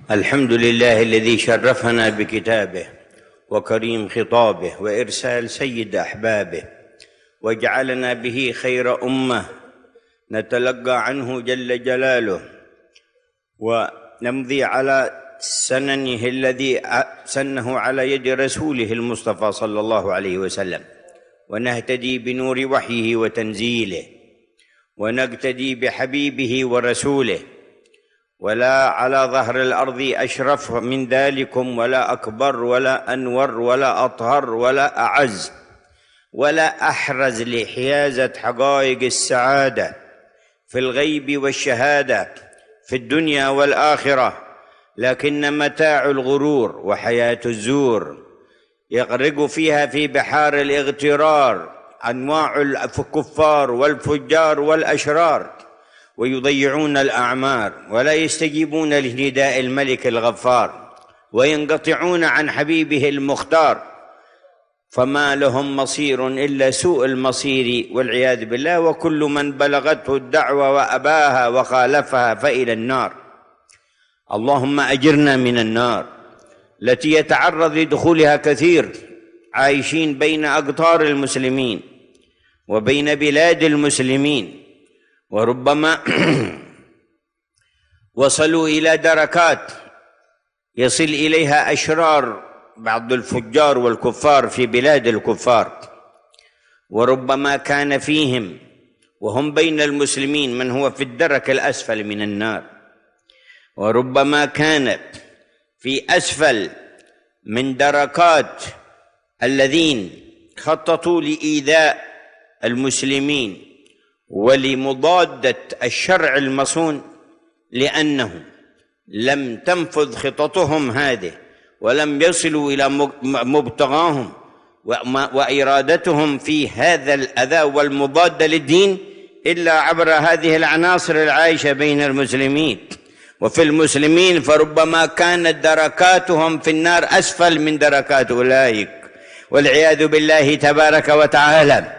الحمد لله الذي شرفنا بكتابه وكريم خطابه وإرسال سيد أحبابه وجعلنا به خير أمة نتلقى عنه جل جلاله ونمضي على سننه الذي سنه على يد رسوله المصطفى صلى الله عليه وسلم، ونهتدي بنور وحيه وتنزيله، ونقتدي بحبيبه ورسوله. ولا على ظهر الأرض أشرف من ذلكم، ولا أكبر ولا أنور ولا أطهر ولا أعز ولا أحرز لحيازة حقائق السعادة في الغيب والشهادة في الدنيا والآخرة، لكن متاع الغرور وحياة الزور يغرق فيها في بحار الاغترار أنواع الكفار والفجار والأشرار، ويضيعون الأعمار ولا يستجيبون لنداء الملك الغفار، وينقطعون عن حبيبه المختار، فما لهم مصير إلا سوء المصير والعياذ بالله. وكل من بلغته الدعوة وأباها وخالفها فإلى النار. اللهم أجرنا من النار التي يتعرض لدخولها كثير، عايشين بين أقطار المسلمين وبين بلاد المسلمين، وربما وصلوا إلى دركات يصل إليها أشرار بعض الفجار والكفار في بلاد الكفار، وربما كان فيهم وهم بين المسلمين من هو في الدرك الأسفل من النار، وربما كانت في أسفل من دركات الذين خططوا لإيذاء المسلمين ولمضادة الشرع المصون، لأنهم لم تنفذ خططهم هذه ولم يصلوا إلى مبتغاهم وإرادتهم في هذا الأذى والمضاد للدين إلا عبر هذه العناصر العايشة بين المسلمين وفي المسلمين، فربما كانت دركاتهم في النار أسفل من دركات أولئك والعياذ بالله تبارك وتعالى.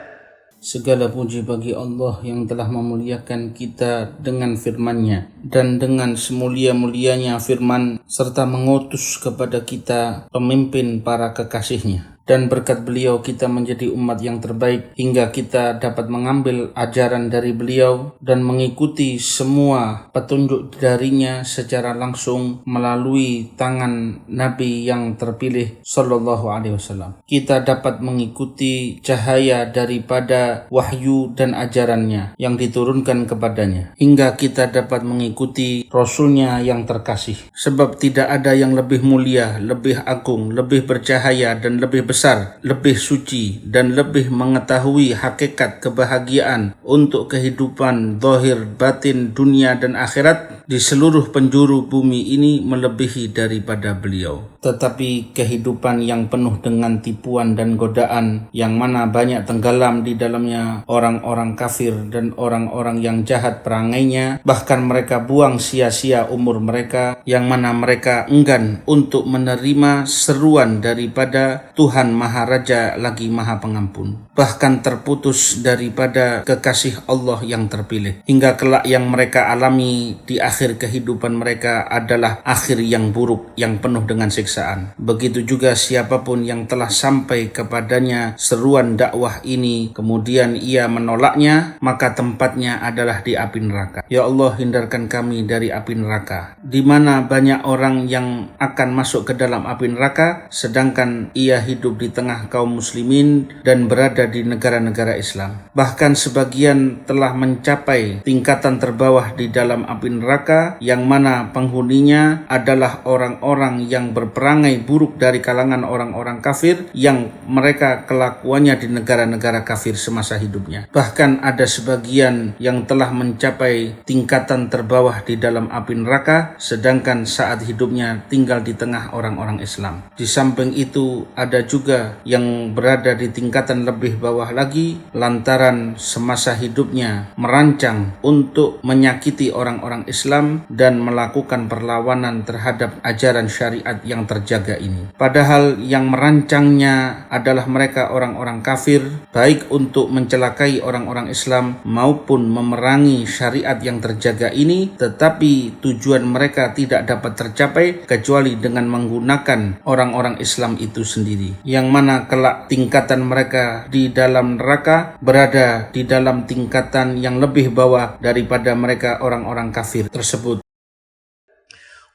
Segala puji bagi Allah yang telah memuliakan kita dengan firman-Nya, dan dengan semulia-mulianya firman serta mengutus kepada kita pemimpin para kekasih-Nya. Dan berkat beliau kita menjadi umat yang terbaik hingga kita dapat mengambil ajaran dari beliau dan mengikuti semua petunjuk darinya secara langsung melalui tangan Nabi yang terpilih sallallahu alaihi wasallam. Kita dapat mengikuti cahaya daripada wahyu dan ajarannya yang diturunkan kepadanya hingga kita dapat mengikuti Rasulnya yang terkasih. Sebab tidak ada yang lebih mulia, lebih agung, lebih bercahaya dan lebih besar, lebih suci dan lebih mengetahui hakikat kebahagiaan untuk kehidupan zahir, batin, dunia dan akhirat di seluruh penjuru bumi ini melebihi daripada beliau. Tetapi kehidupan yang penuh dengan tipuan dan godaan, yang mana banyak tenggelam di dalamnya orang-orang kafir dan orang-orang yang jahat perangainya, bahkan mereka buang sia-sia umur mereka, yang mana mereka enggan untuk menerima seruan daripada Tuhan Maha Raja lagi Maha Pengampun, bahkan terputus daripada kekasih Allah yang terpilih, hingga kelak yang mereka alami di akhir kehidupan mereka adalah akhir yang buruk yang penuh dengan siksaan. Begitu juga siapapun yang telah sampai kepadanya seruan dakwah ini kemudian ia menolaknya, maka tempatnya adalah di api neraka. Ya Allah, hindarkan kami dari api neraka, di mana banyak orang yang akan masuk ke dalam api neraka sedangkan ia hidup di tengah kaum muslimin dan berada di negara-negara Islam. Bahkan sebagian telah mencapai tingkatan terbawah di dalam api neraka, yang mana penghuninya adalah orang-orang yang berperangai buruk dari kalangan orang-orang kafir yang mereka kelakuannya di negara-negara kafir semasa hidupnya. Bahkan ada sebagian yang telah mencapai tingkatan terbawah di dalam api neraka sedangkan saat hidupnya tinggal di tengah orang-orang Islam. Di samping itu ada juga juga yang berada di tingkatan lebih bawah lagi lantaran semasa hidupnya merancang untuk menyakiti orang-orang Islam dan melakukan perlawanan terhadap ajaran syariat yang terjaga ini. Padahal yang merancangnya adalah mereka orang-orang kafir, baik untuk mencelakai orang-orang Islam maupun memerangi syariat yang terjaga ini, tetapi tujuan mereka tidak dapat tercapai kecuali dengan menggunakan orang-orang Islam itu sendiri, yang mana kelak tingkatan mereka di dalam neraka berada di dalam tingkatan yang lebih bawah daripada mereka orang-orang kafir tersebut.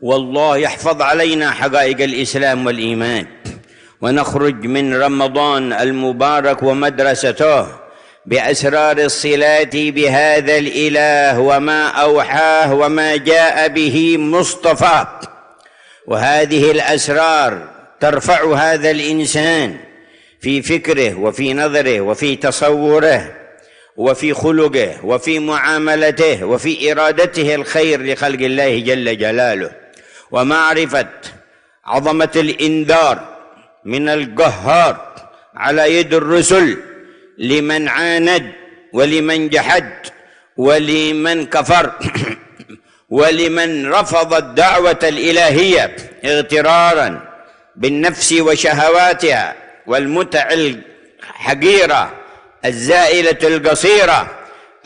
والله يحفظ علينا حقائق الإسلام والإيمان ونخرج من رمضان المبارك ومدرسته بأسرار الصلات بهذا الإله وما أوحاه وما جاء به مصطفى، وهذه الأسرار ترفع هذا الإنسان في فكره وفي نظره وفي تصوره وفي خلقه وفي معاملته وفي إرادته الخير لخلق الله جل جلاله، ومعرفة عظمة الإنذار من القهار على يد الرسل لمن عاند ولمن جحد ولمن كفر ولمن رفض الدعوة الإلهية اغترارا بالنفس وشهواتها والمتع الحقيرة الزائلة القصيرة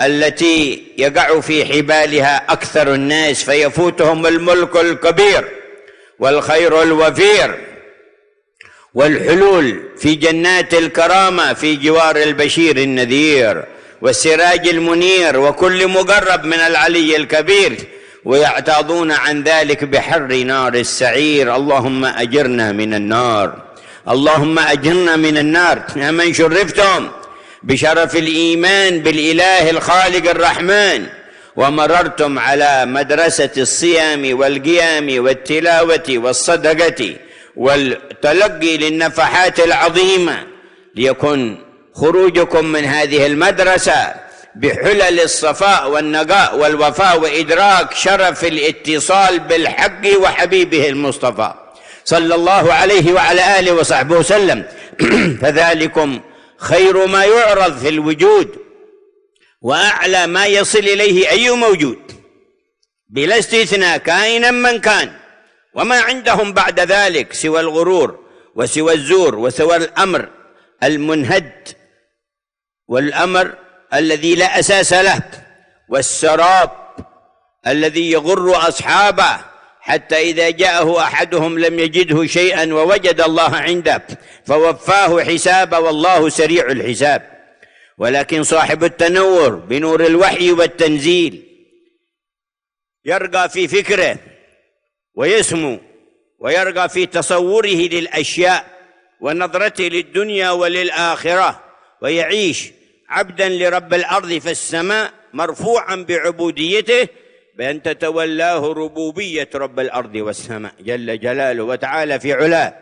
التي يقع في حبالها أكثر الناس فيفوتهم الملك الكبير والخير الوفير والحلول في جنات الكرامة في جوار البشير النذير والسراج المنير وكل مقرب من العلي الكبير، ويعتاضون عن ذلك بحر نار السعير. اللهم أجرنا من النار، اللهم أجرنا من النار. يا من شرفتم بشرف الإيمان بالإله الخالق الرحمن ومررتم على مدرسة الصيام والقيام والتلاوة والصدقة والتلقي للنفحات العظيمة، ليكن خروجكم من هذه المدرسة بحلل الصفاء والنقاء والوفاء وإدراك شرف الاتصال بالحق وحبيبه المصطفى صلى الله عليه وعلى آله وصحبه وسلم. فذلكم خير ما يعرض في الوجود وأعلى ما يصل إليه أي موجود بلا استثناء كائنا من كان، وما عندهم بعد ذلك سوى الغرور وسوى الزور وسوى الأمر المنهد والأمر الذي لا أساس له والسراب الذي يغر أصحابه حتى إذا جاءه أحدهم لم يجده شيئا ووجد الله عنده فوفاه حسابه والله سريع الحساب. ولكن صاحب التنور بنور الوحي والتنزيل يرقى في فكره ويسمو ويرقى في تصوره للأشياء ونظرته للدنيا وللآخرة، ويعيش عبدا لرب الأرض فالسماء مرفوعا بعبوديته بأن تتولاه ربوبية رب الأرض والسماء جل جلاله وتعالى في علاه.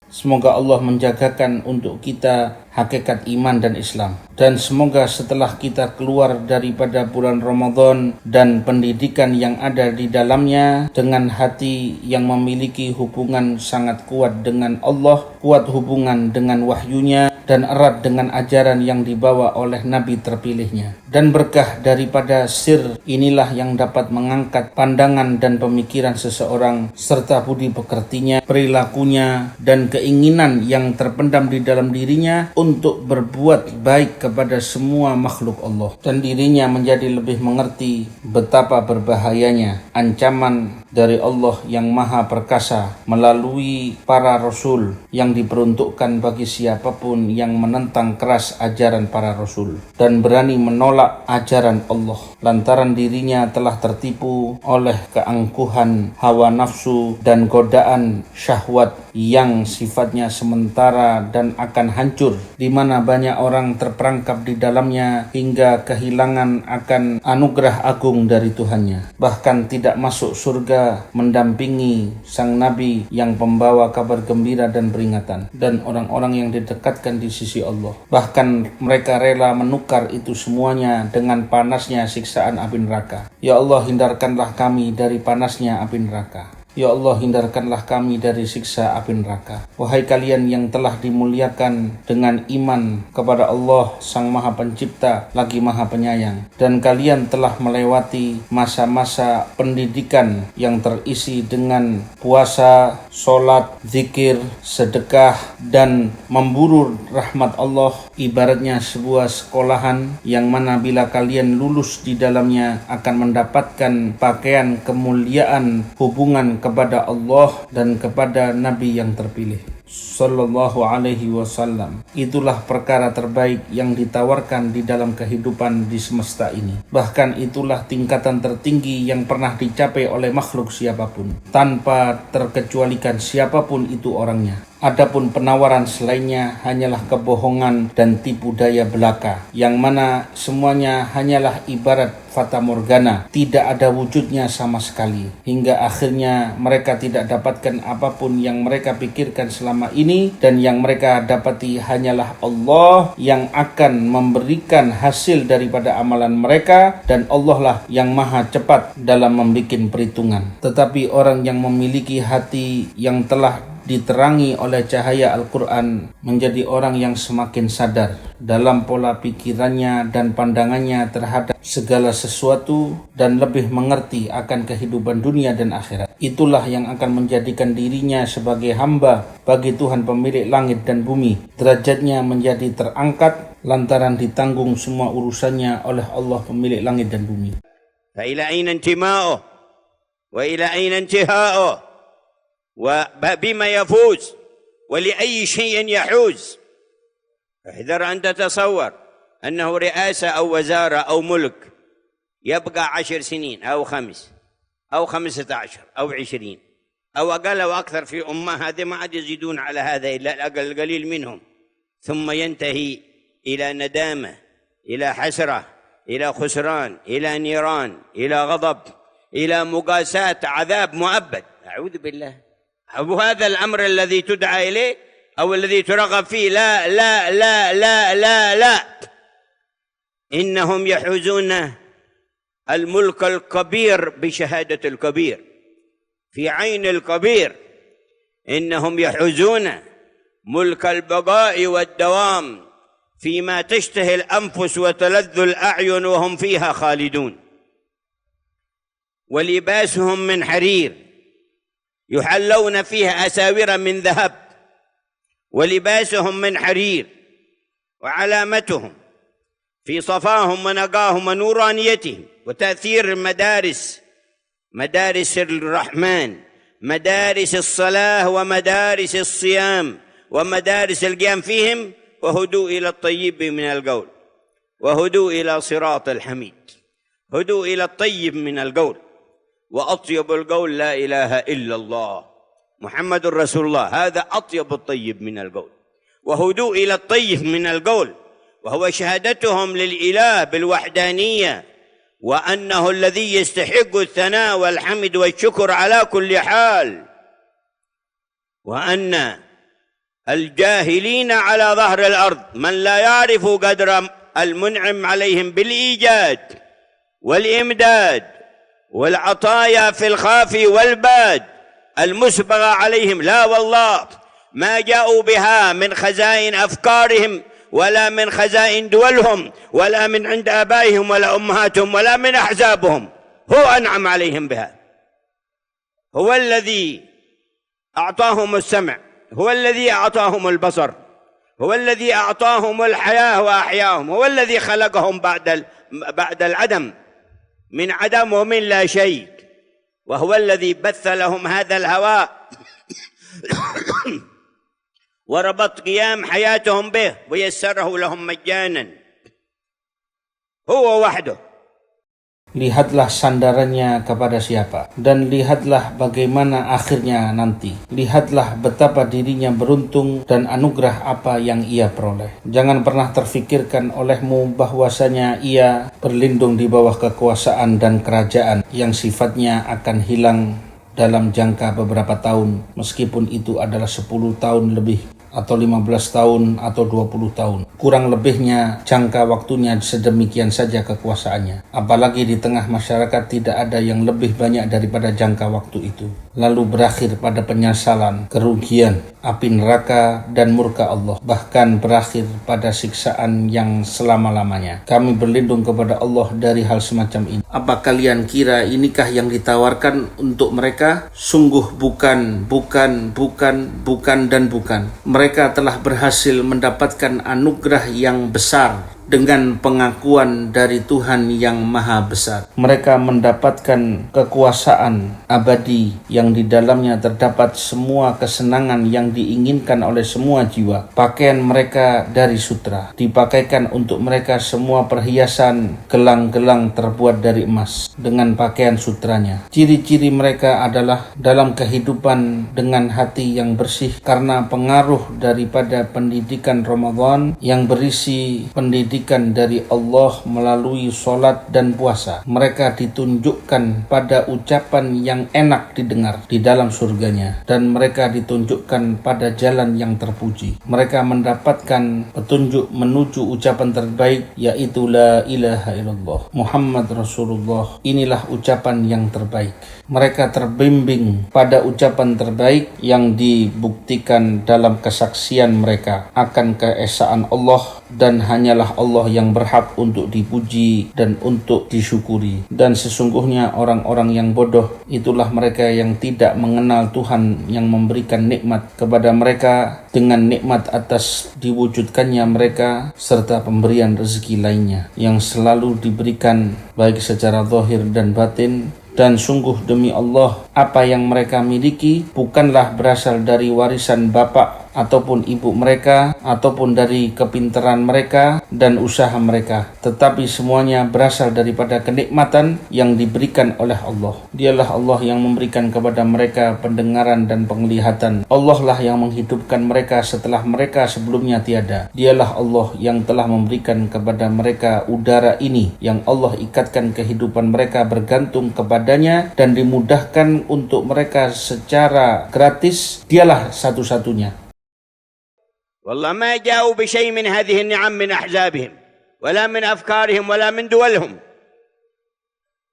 Semoga Allah menjagakan untuk kita hakikat iman dan Islam. Dan semoga setelah kita keluar daripada bulan Ramadan dan pendidikan yang ada di dalamnya dengan hati yang memiliki hubungan sangat kuat dengan Allah, kuat hubungan dengan wahyunya, dan erat dengan ajaran yang dibawa oleh Nabi terpilihnya. Dan berkah daripada sir inilah yang dapat mengangkat pandangan dan pemikiran seseorang serta budi pekertinya, perilakunya, dan keinginan yang terpendam di dalam dirinya untuk berbuat baik kepada semua makhluk Allah. Dan dirinya menjadi lebih mengerti betapa berbahayanya ancaman dari Allah yang Maha Perkasa melalui para Rasul yang diperuntukkan bagi siapapun yang menentang keras ajaran para Rasul dan berani menolak ajaran Allah lantaran dirinya telah tertipu oleh keangkuhan hawa nafsu dan godaan syahwat yang sifatnya sementara dan akan hancur, di mana banyak orang terperangkap di dalamnya hingga kehilangan akan anugerah agung dari Tuhannya, bahkan tidak masuk surga mendampingi sang Nabi yang pembawa kabar gembira dan peringatan, dan orang-orang yang didekatkan di sisi Allah. Bahkan mereka rela menukar itu semuanya dengan panasnya siksaan api neraka. Ya Allah, hindarkanlah kami dari panasnya api neraka. Ya Allah, hindarkanlah kami dari siksa api neraka. Wahai kalian yang telah dimuliakan dengan iman kepada Allah Sang Maha Pencipta lagi Maha Penyayang, dan kalian telah melewati masa-masa pendidikan yang terisi dengan puasa, sholat, zikir, sedekah, dan memburu rahmat Allah, ibaratnya sebuah sekolahan yang mana bila kalian lulus di dalamnya akan mendapatkan pakaian kemuliaan hubungan kepada Allah dan kepada Nabi yang terpilih Sallallahu alaihi wasallam. Itulah perkara terbaik yang ditawarkan di dalam kehidupan di semesta ini. Bahkan itulah tingkatan tertinggi yang pernah dicapai oleh makhluk siapapun, tanpa terkecualikan siapapun itu orangnya. Adapun penawaran selainnya hanyalah kebohongan dan tipu daya belaka, yang mana semuanya hanyalah ibarat fata morgana, tidak ada wujudnya sama sekali, hingga akhirnya mereka tidak dapatkan apapun yang mereka pikirkan selama ini, dan yang mereka dapati hanyalah Allah yang akan memberikan hasil daripada amalan mereka, dan Allah lah yang maha cepat dalam membuat perhitungan. Tetapi orang yang memiliki hati yang telah diterangi oleh cahaya Al-Quran menjadi orang yang semakin sadar dalam pola pikirannya dan pandangannya terhadap segala sesuatu, dan lebih mengerti akan kehidupan dunia dan akhirat. Itulah yang akan menjadikan dirinya sebagai hamba bagi Tuhan pemilik langit dan bumi. Derajatnya menjadi terangkat lantaran ditanggung semua urusannya oleh Allah pemilik langit dan bumi. فإلى أين انتماؤه وإلى أين انتهاؤه وبما يفوز ولأي شيء يحوز. احذر أن تتصور أنه رئاسة أو وزارة أو ملك يبقى 10 سنين أو 5 أو 15 أو 20 أو أقل أو أكثر في هذه ما عاد يزيدون على هذا إلا القليل منهم، ثم ينتهي إلى ندامة، إلى حسرة، إلى خسران، إلى نيران، إلى غضب، إلى مقاساة، عذاب مؤبد. أعوذ بالله. أو هذا الأمر الذي تدعى إليه أو الذي ترغب فيه؟ لا لا لا لا لا لا، إنهم يحوزون الملك الكبير بشهادة الكبير في عين الكبير، إنهم يحوزون ملك البقاء والدوام فيما تشتهي الأنفس وتلذ الأعين وهم فيها خالدون. ولباسهم من حرير يحلون فيها أساور من ذهب، ولباسهم من حرير، وعلامتهم في صفاهم ونقاهم ونورانيتهم وتأثير المدارس، مدارس الرحمن، مدارس الصلاة ومدارس الصيام ومدارس القيام فيهم، وهدوء إلى الطيب من القول، وهدوء إلى صراط الحميد، هدوء إلى الطيب من القول، وأطيب القول لا إله إلا الله محمد رسول الله، هذا أطيب الطيب من القول، وهدوء إلى الطيب من القول، وهو شهادتهم للإله بالوحدانية، وأنه الذي يستحق الثناء والحمد والشكر على كل حال، وأن الجاهلين على ظهر الأرض من لا يعرف قدر المنعم عليهم بالإيجاد والإمداد والعطايا في الخافي والباد المسبغة عليهم، لا والله ما جاءوا بها من خزائن أفكارهم ولا من خزائن دولهم ولا من عند آبائهم ولا أمهاتهم ولا من أحزابهم، هو أنعم عليهم بها. هو الذي أعطاهم السمع، هو الذي أعطاهم البصر، هو الذي أعطاهم الحياة وأحياهم، هو الذي خلقهم بعد العدم، من عدم ومن لا شيء، وهو الذي بث لهم هذا الهواء وربط قيام حياتهم به ويسره لهم مجانا، هو وحده. Lihatlah sandarannya kepada siapa, dan lihatlah bagaimana akhirnya nanti. Lihatlah betapa dirinya beruntung dan anugerah apa yang ia peroleh. Jangan pernah terfikirkan olehmu bahwasanya ia berlindung di bawah kekuasaan dan kerajaan yang sifatnya akan hilang dalam jangka beberapa tahun, meskipun itu adalah 10 tahun lebih atau 15 tahun atau 20 tahun. Kurang lebihnya jangka waktunya sedemikian saja kekuasaannya. Apalagi di tengah masyarakat tidak ada yang lebih banyak daripada jangka waktu itu. Lalu berakhir pada penyesalan, kerugian, api neraka dan murka Allah. Bahkan berakhir pada siksaan yang selama-lamanya. Kami berlindung kepada Allah dari hal semacam ini. Apa kalian kira inikah yang ditawarkan untuk mereka? Sungguh bukan. Mereka telah berhasil mendapatkan anugerah yang besar dengan pengakuan dari Tuhan yang Maha Besar. Mereka mendapatkan kekuasaan abadi yang di dalamnya terdapat semua kesenangan yang diinginkan oleh semua jiwa. Pakaian mereka dari sutra, dipakaikan untuk mereka semua perhiasan gelang-gelang terbuat dari emas dengan pakaian sutranya. Ciri-ciri mereka adalah dalam kehidupan dengan hati yang bersih karena pengaruh daripada pendidikan Ramadan yang berisi pendidikan dari Allah melalui sholat dan puasa. Mereka ditunjukkan pada ucapan yang enak didengar di dalam surganya, dan mereka ditunjukkan pada jalan yang terpuji. Mereka mendapatkan petunjuk menuju ucapan terbaik, yaitu la ilaha illallah Muhammad Rasulullah. Inilah ucapan yang terbaik. Mereka terbimbing pada ucapan terbaik yang dibuktikan dalam kesaksian mereka akan keesaan Allah, dan hanyalah Allah yang berhak untuk dipuji dan untuk disyukuri. Dan sesungguhnya orang-orang yang bodoh itulah mereka yang tidak mengenal Tuhan yang memberikan nikmat kepada mereka dengan nikmat atas diwujudkannya mereka serta pemberian rezeki lainnya yang selalu diberikan baik secara zahir dan batin. Dan sungguh demi Allah, apa yang mereka miliki bukanlah berasal dari warisan bapak ataupun ibu mereka, ataupun dari kepintaran mereka dan usaha mereka, tetapi semuanya berasal daripada kenikmatan yang diberikan oleh Allah. Dialah Allah yang memberikan kepada mereka pendengaran dan penglihatan. Allah lah yang menghidupkan mereka setelah mereka sebelumnya tiada. Dialah Allah yang telah memberikan kepada mereka udara ini, yang Allah ikatkan kehidupan mereka bergantung kepadanya dan dimudahkan untuk mereka secara gratis. Dialah satu-satunya. والله ما جاءوا بشيء من هذه النعم من أحزابهم ولا من أفكارهم ولا من دولهم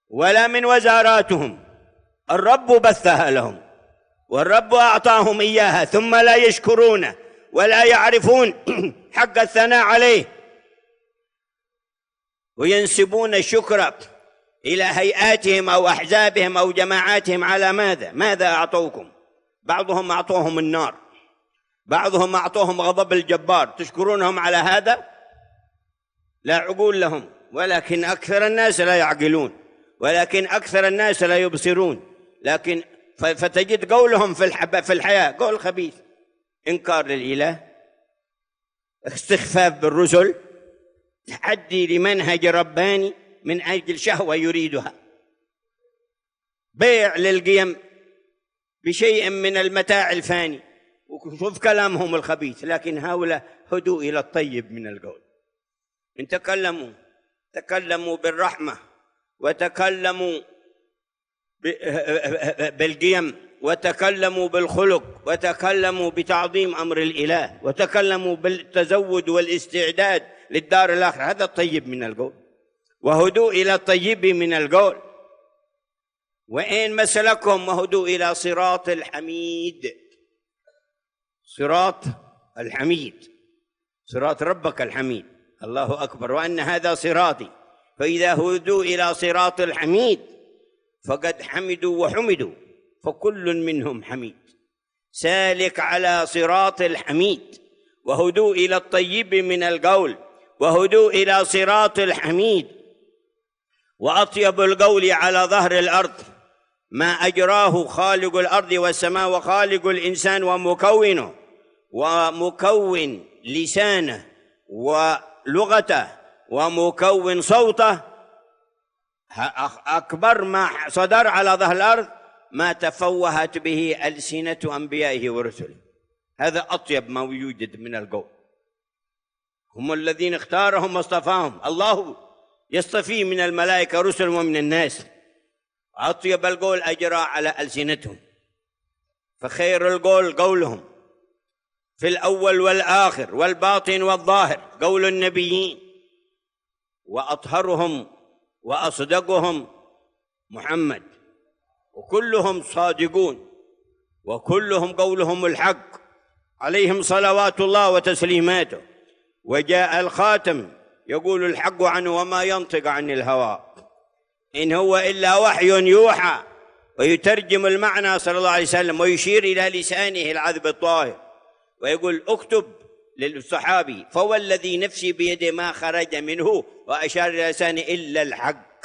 ولا من وزاراتهم. الرب بثها لهم والرب أعطاهم إياها، ثم لا يشكرونه ولا يعرفون حق الثناء عليه، وينسبون الشكر إلى هيئاتهم أو أحزابهم أو جماعاتهم. على ماذا أعطوكم؟ بعضهم أعطوهم النار، بعضهم أعطوهم غضب الجبار. تشكرونهم على هذا؟ لا عقول لهم، ولكن أكثر الناس لا يعقلون، ولكن أكثر الناس لا يبصرون. لكن فتجد قولهم في الحياة قول خبيث، إنكار للإله، استخفاف بالرسل، تحدي لمنهج رباني من أجل شهوة يريدها، بيع للقيم بشيء من المتاع الفاني. وشوف كلامهم الخبيث. لكن هؤلاء هدوا إلى الطيب من القول. إن تكلموا بالرحمة، وتكلموا بالقيم، وتكلموا بالخلق، وتكلموا بتعظيم أمر الإله، وتكلموا بالتزود والاستعداد للدار الآخرة. هذا الطيب من القول. وهدوا إلى الطيب من القول. وإن مسلكهم وهدوا إلى صراط الحميد. صراط الحميد، صراط ربك الحميد. الله أكبر. وأن هذا صراطي، فإذا هدوا إلى صراط الحميد فقد حمدوا وحمدوا، فكل منهم حميد. سالك على صراط الحميد، وهدوا إلى الطيب من القول، وهدوا إلى صراط الحميد. وأطيب القول على ظهر الأرض ما أجراه خالق الأرض والسماء وخالق الإنسان ومكونه ومكون لسانه ولغته ومكون صوته. أكبر ما صدر على ظهر الأرض ما تفوهت به ألسنة أنبيائه ورسله. هذا أطيب ما يوجد من القول. هم الذين اختارهم واصطفاهم. الله يصطفي من الملائكة رسل ومن الناس. أطيب القول أجرى على ألسنتهم، فخير القول قولهم، في الأول والآخر والباطن والظاهر قول النبيين، وأطهرهم وأصدقهم محمد، وكلهم صادقون وكلهم قولهم الحق عليهم صلوات الله وتسليماته. وجاء الخاتم يقول الحق عنه وما ينطق عن الهوى إن هو إلا وحي يوحى، ويترجم المعنى صلى الله عليه وسلم ويشير إلى لسانه العذب الطاهر ويقول اكتب للصحابي فوالذي نفسي بيده ما خرج منه، وأشار إلى لسانه إلا الحق،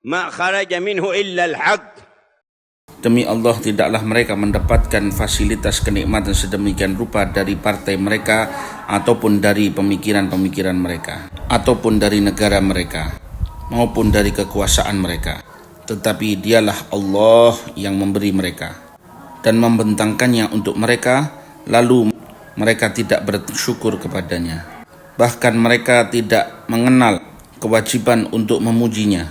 ما خرج منه إلا الحق. Demi Allah, tidaklah mereka mendapatkan fasilitas kenikmatan sedemikian rupa dari partai mereka, ataupun dari pemikiran-pemikiran mereka, ataupun dari negara mereka, maupun dari kekuasaan mereka. Tetapi dialah Allah yang memberi mereka dan membentangkannya untuk mereka, lalu mereka tidak bersyukur kepadanya. Bahkan mereka tidak mengenal kewajiban untuk memujinya.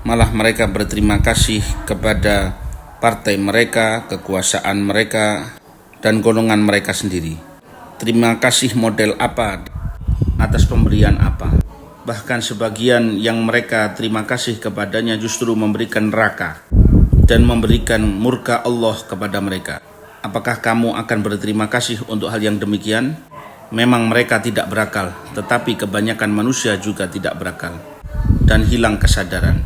Malah mereka berterima kasih kepada partai mereka, kekuasaan mereka, dan golongan mereka sendiri. Terima kasih model apa atas pemberian apa? Bahkan sebagian yang mereka terima kasih kepadanya justru memberikan neraka dan memberikan murka Allah kepada mereka. Apakah kamu akan berterima kasih untuk hal yang demikian? Memang mereka tidak berakal, tetapi kebanyakan manusia juga tidak berakal dan hilang kesadaran.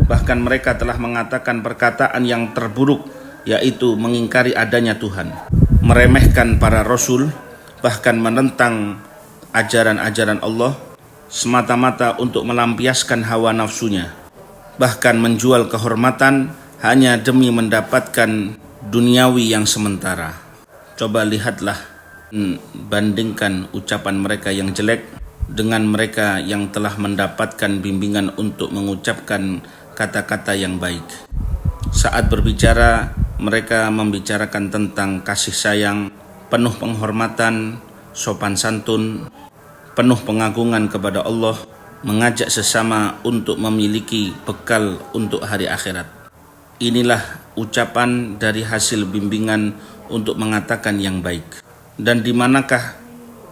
Bahkan mereka telah mengatakan perkataan yang terburuk, yaitu mengingkari adanya Tuhan, meremehkan para rasul, bahkan menentang ajaran-ajaran Allah semata-mata untuk melampiaskan hawa nafsunya, bahkan menjual kehormatan hanya demi mendapatkan duniawi yang sementara. Coba lihatlah, bandingkan ucapan mereka yang jelek dengan mereka yang telah mendapatkan bimbingan untuk mengucapkan kata-kata yang baik. Saat berbicara, mereka membicarakan tentang kasih sayang, penuh penghormatan, sopan santun, penuh pengagungan kepada Allah, mengajak sesama untuk memiliki bekal untuk hari akhirat. Inilah ucapan dari hasil bimbingan untuk mengatakan yang baik. Dan di manakah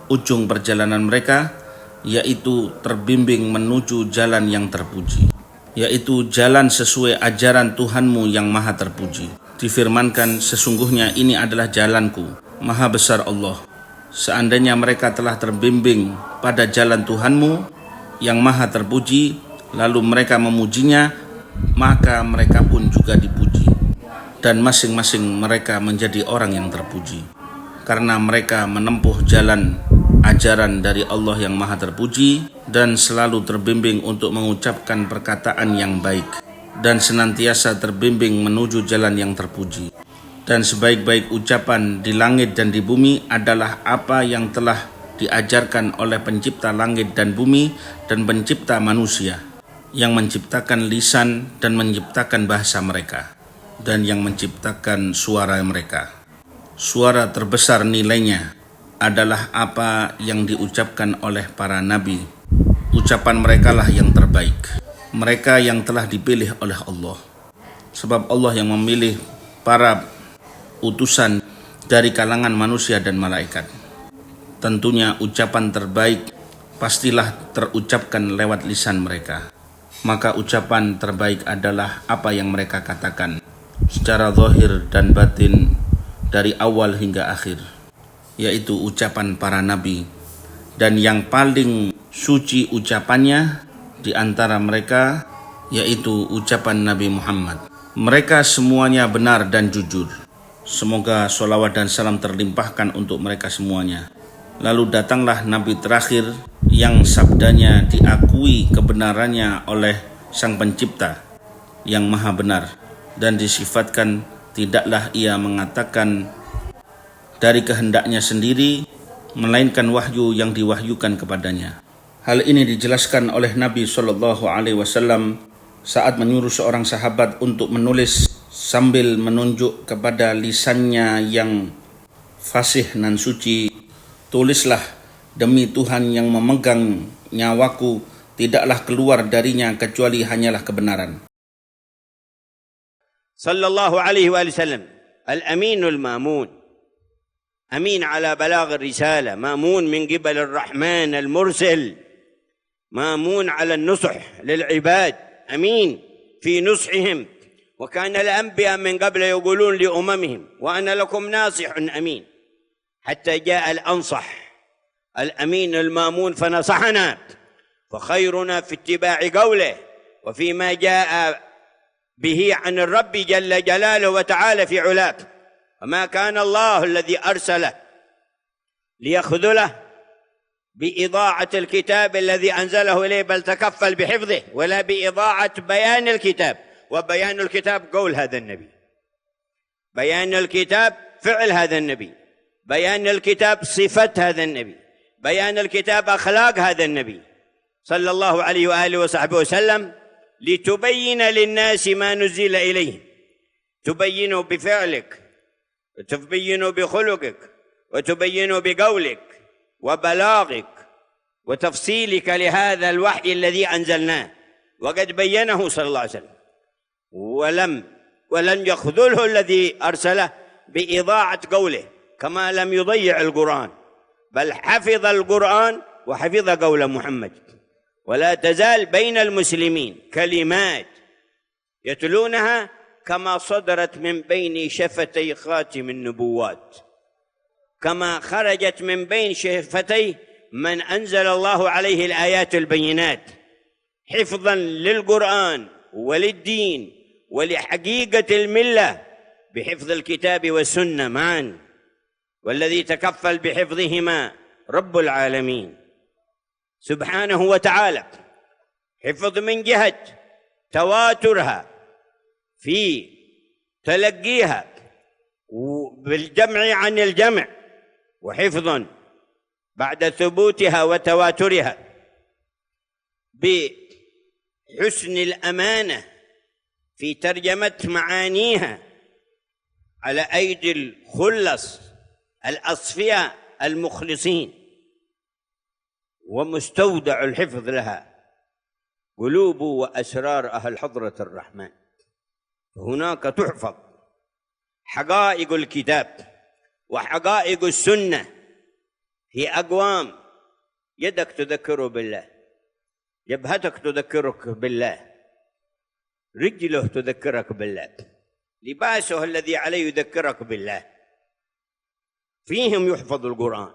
ujung perjalanan mereka? Yaitu terbimbing menuju jalan yang terpuji, yaitu jalan sesuai ajaran Tuhanmu yang maha terpuji. Difirmankan, sesungguhnya ini adalah jalanku, maha besar Allah. Seandainya mereka telah terbimbing pada jalan Tuhanmu yang maha terpuji, lalu mereka memujinya, maka mereka pun juga dipuji. Dan masing-masing mereka menjadi orang yang terpuji, karena mereka menempuh jalan ajaran dari Allah yang maha terpuji dan selalu terbimbing untuk mengucapkan perkataan yang baik dan senantiasa terbimbing menuju jalan yang terpuji. Dan sebaik-baik ucapan di langit dan di bumi adalah apa yang telah diajarkan oleh pencipta langit dan bumi dan pencipta manusia, yang menciptakan lisan dan menciptakan bahasa mereka, dan yang menciptakan suara mereka. Suara terbesar nilainya adalah apa yang diucapkan oleh para nabi. Ucapan mereka lah yang terbaik. Mereka yang telah dipilih oleh Allah. Sebab Allah yang memilih para utusan dari kalangan manusia dan malaikat. Tentunya ucapan terbaik pastilah terucapkan lewat lisan mereka. Maka ucapan terbaik adalah apa yang mereka katakan secara zahir dan batin dari awal hingga akhir, yaitu ucapan para nabi. Dan yang paling suci ucapannya di antara mereka yaitu ucapan Nabi Muhammad. Mereka semuanya benar dan jujur. Semoga sholawat dan salam terlimpahkan untuk mereka semuanya. Lalu datanglah Nabi terakhir yang sabdanya diakui kebenarannya oleh Sang Pencipta yang maha benar, dan disifatkan tidaklah ia mengatakan dari kehendaknya sendiri, melainkan wahyu yang diwahyukan kepadanya. Hal ini dijelaskan oleh Nabi SAW saat menyuruh seorang sahabat untuk menulis sambil menunjuk kepada lisannya yang fasih dan suci. Tulislah, demi Tuhan yang memegang nyawaku, tidaklah keluar darinya kecuali hanyalah kebenaran. Sallallahu alaihi wasallam, al-aminul mamun, أمين على بلاغ الرسالة، مأمون من قبل الرحمن المرسل، مأمون على النصح للعباد، أمين في نصحهم. وكان الأنبياء من قبل يقولون لأممهم وأنا لكم ناصح أمين، حتى جاء الأنصح الأمين المأمون فنصحنا. فخيرنا في اتباع قوله وفيما جاء به عن الرب جل جلاله وتعالى في علاه. وما كان الله الذي أرسله ليخذله بإضاعة الكتاب الذي أنزله إليه، بل تكفل بحفظه، ولا بإضاعة بيان الكتاب. وبيان الكتاب قول هذا النبي، بيان الكتاب فعل هذا النبي، بيان الكتاب صفة هذا النبي، بيان الكتاب أخلاق هذا النبي صلى الله عليه وآله وصحبه وسلم، لتبين للناس ما نزل إليهم. تبينه بفعلك، وتبينه بخلقك، وتبينه بقولك وبلاغك وتفصيلك لهذا الوحي الذي أنزلناه. وقد بينه صلى الله عليه وسلم، ولن يخذله الذي أرسله بإضاعة قوله، كما لم يضيع القرآن، بل حفظ القرآن وحفظ قول محمد. ولا تزال بين المسلمين كلمات يتلونها كما صدرت من بين شفتي خاتم النبوات، كما خرجت من بين شفتي من أنزل الله عليه الآيات البينات، حفظا للقرآن وللدين ولحقيقة الملة بحفظ الكتاب والسنة معا، والذي تكفل بحفظهما رب العالمين سبحانه وتعالى. حفظ من جهة تواترها في تلقيها بالجمع عن الجمع، وحفظ بعد ثبوتها وتواترها بحسن الأمانة في ترجمة معانيها على أيدي الخلص الأصفياء المخلصين. ومستودع الحفظ لها قلوب وأسرار أهل حضرة الرحمن. هناك تحفظ حقائق الكتاب وحقائق السنة. في أقوام يدك تذكره بالله، جبهتك تذكرك بالله، رجله تذكرك بالله، لباسه الذي عليه يذكرك بالله. فيهم يحفظ القرآن.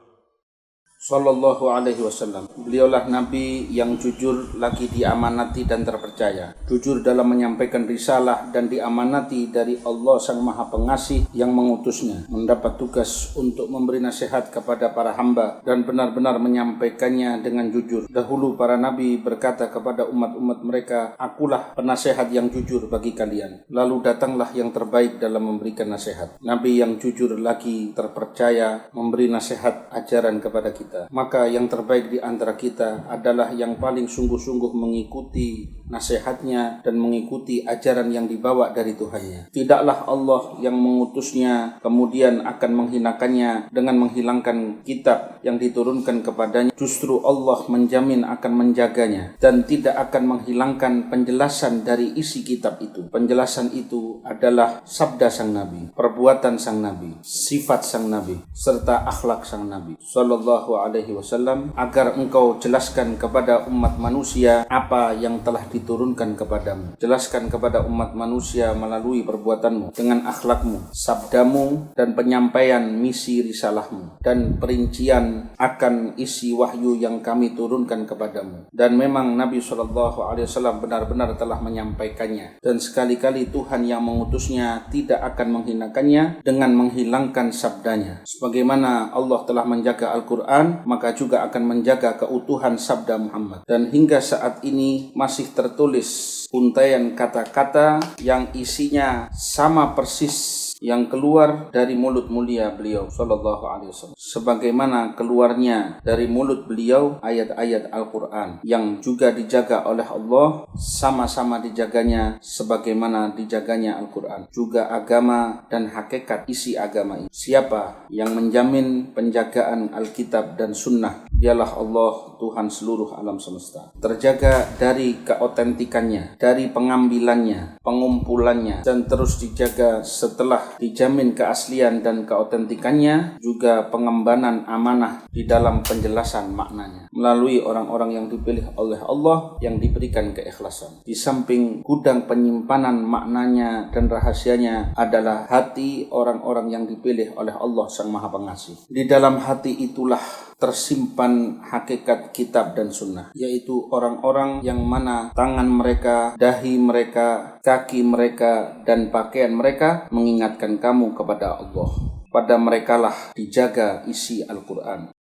Sallallahu alaihi wasallam. Beliaulah Nabi yang jujur, lagi diamanati dan terpercaya. Jujur dalam menyampaikan risalah dan diamanati dari Allah Sang Maha Pengasih yang mengutusnya. Mendapat tugas untuk memberi nasihat kepada para hamba dan benar-benar menyampaikannya dengan jujur. Dahulu para Nabi berkata kepada umat-umat mereka, "Akulah penasehat yang jujur bagi kalian." Lalu datanglah yang terbaik dalam memberikan nasihat. Nabi yang jujur lagi terpercaya memberi nasihat ajaran kepada kita. Maka yang terbaik di antara kita adalah yang paling sungguh-sungguh mengikuti nasihatnya dan mengikuti ajaran yang dibawa dari Tuhannya. Tidaklah Allah yang mengutusnya kemudian akan menghinakannya dengan menghilangkan kitab yang diturunkan kepadanya. Justru Allah menjamin akan menjaganya dan tidak akan menghilangkan penjelasan dari isi kitab itu. Penjelasan itu adalah sabda sang Nabi, perbuatan sang Nabi, sifat sang Nabi, serta akhlak sang Nabi Sallallahu alaihi wasallam, agar engkau jelaskan kepada umat manusia apa yang telah diturunkan kepadamu. Jelaskan kepada umat manusia melalui perbuatanmu, dengan akhlakmu, sabdamu, dan penyampaian misi risalahmu, dan perincian akan isi wahyu yang kami turunkan kepadamu. Dan memang Nabi SAW benar-benar telah menyampaikannya, dan sekali-kali Tuhan yang mengutusnya tidak akan menghinakannya dengan menghilangkan sabdanya. Sebagaimana Allah telah menjaga Al-Quran, maka juga akan menjaga keutuhan sabda Muhammad. Dan hingga saat ini masih tertulis untaian kata-kata yang isinya sama persis yang keluar dari mulut mulia beliau sallallahu alaihi wasallam, sebagaimana keluarnya dari mulut beliau ayat-ayat Al-Quran yang juga dijaga oleh Allah, sama-sama dijaganya sebagaimana dijaganya Al-Quran, juga agama dan hakikat isi agama ini. Siapa yang menjamin penjagaan Alkitab dan Sunnah Dialah Allah Tuhan seluruh alam semesta. Terjaga dari keautentikannya, dari pengambilannya, pengumpulannya, dan terus dijaga setelah dijamin keaslian dan keautentikannya, juga pengembanan amanah di dalam penjelasan maknanya melalui orang-orang yang dipilih oleh Allah yang diberikan keikhlasan. Di samping gudang penyimpanan maknanya dan rahasianya adalah hati orang-orang yang dipilih oleh Allah Sang Maha Pengasih. Di dalam hati itulah tersimpan hakikat kitab dan sunnah, yaitu orang-orang yang mana tangan mereka, dahi mereka, kaki mereka, dan pakaian mereka mengingatkan kamu kepada Allah. Pada merekalah dijaga isi Al-Quran.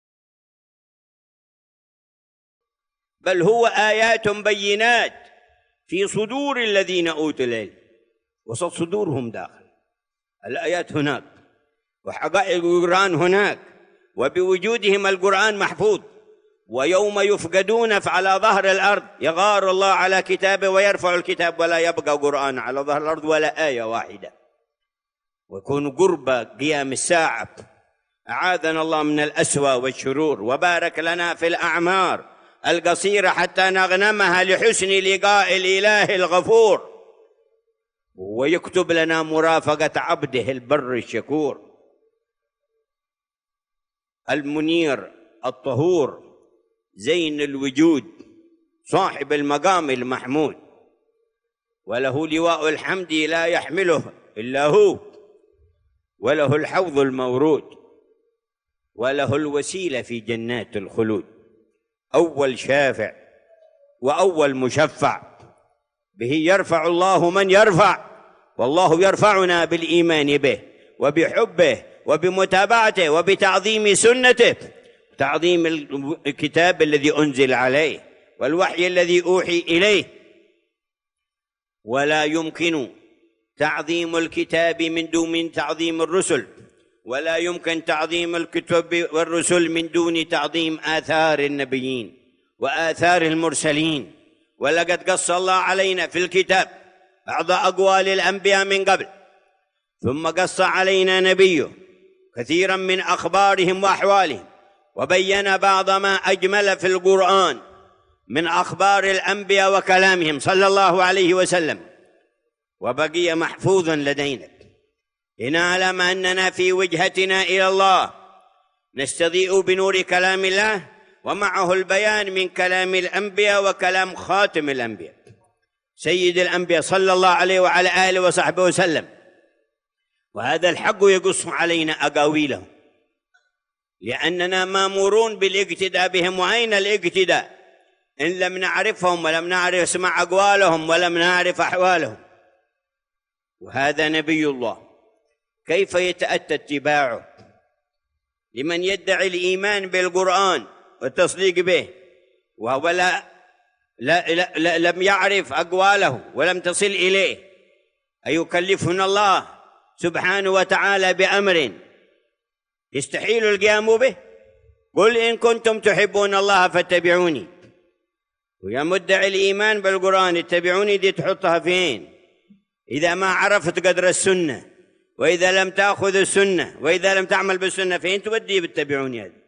بل هو آيات بينات في صدور الذين أوتوا العلم وسط صدورهم داخل الآيات هناك وحقائق القرآن هناك وبوجودهم القرآن محفوظ ويوم يفقدون على ظهر الأرض يغار الله على كتابه ويرفع الكتاب ولا يبقى قرآن على ظهر الأرض ولا آية واحدة ويكون قرب قيام الساعة. أعاذنا الله من الأسوأ والشرور وبارك لنا في الأعمار القصيرة حتى نغنمها لحسن لقاء الإله الغفور ويكتب لنا مرافقة عبده البر الشكور المنير الطهور زين الوجود صاحب المقام المحمود وله لواء الحمد لا يحمله إلا هو وله الحوض المورود وله الوسيلة في جنات الخلود أول شافع وأول مشفع به يرفع الله من يرفع والله يرفعنا بالإيمان به وبحبه وبمتابعته وبتعظيم سنته تعظيم الكتاب الذي أنزل عليه والوحي الذي أوحي إليه. ولا يمكن تعظيم الكتاب من دون تعظيم الرسل ولا يمكن تعظيم الكتب والرسل من دون تعظيم آثار النبيين وآثار المرسلين. ولقد قص الله علينا في الكتاب بعض أقوال الأنبياء من قبل ثم قص علينا نبيه كثيرا من أخبارهم وأحوالهم وبين بعض ما أجمل في القرآن من أخبار الأنبياء وكلامهم صلى الله عليه وسلم وبقي محفوظا لدينا لنعلم أننا في وجهتنا إلى الله نستضيء بنور كلام الله ومعه البيان من كلام الأنبياء وكلام خاتم الأنبياء سيد الأنبياء صلى الله عليه وعلى آله وصحبه وسلم. وهذا الحق يقص علينا أقاويلهم لأننا مامورون بالاقتداء بهم. وأين الاقتداء إن لم نعرفهم ولم نعرف اسمع أقوالهم ولم نعرف أحوالهم؟ وهذا نبي الله كيف يتأتى اتباعه لمن يدعي الإيمان بالقرآن والتصديق به وهو لم يعرف أقواله ولم تصل إليه؟ أيكلفنا الله سبحانه وتعالى بأمر يستحيل القيام به؟ قل إن كنتم تحبون الله فاتبعوني. ويا مدعي الإيمان بالقرآن اتبعوني دي تحطها فين إذا ما عرفت قدر السنة وإذا لم تأخذ السنة وإذا لم تعمل بالسنة فين تودي باتبعوني هذا؟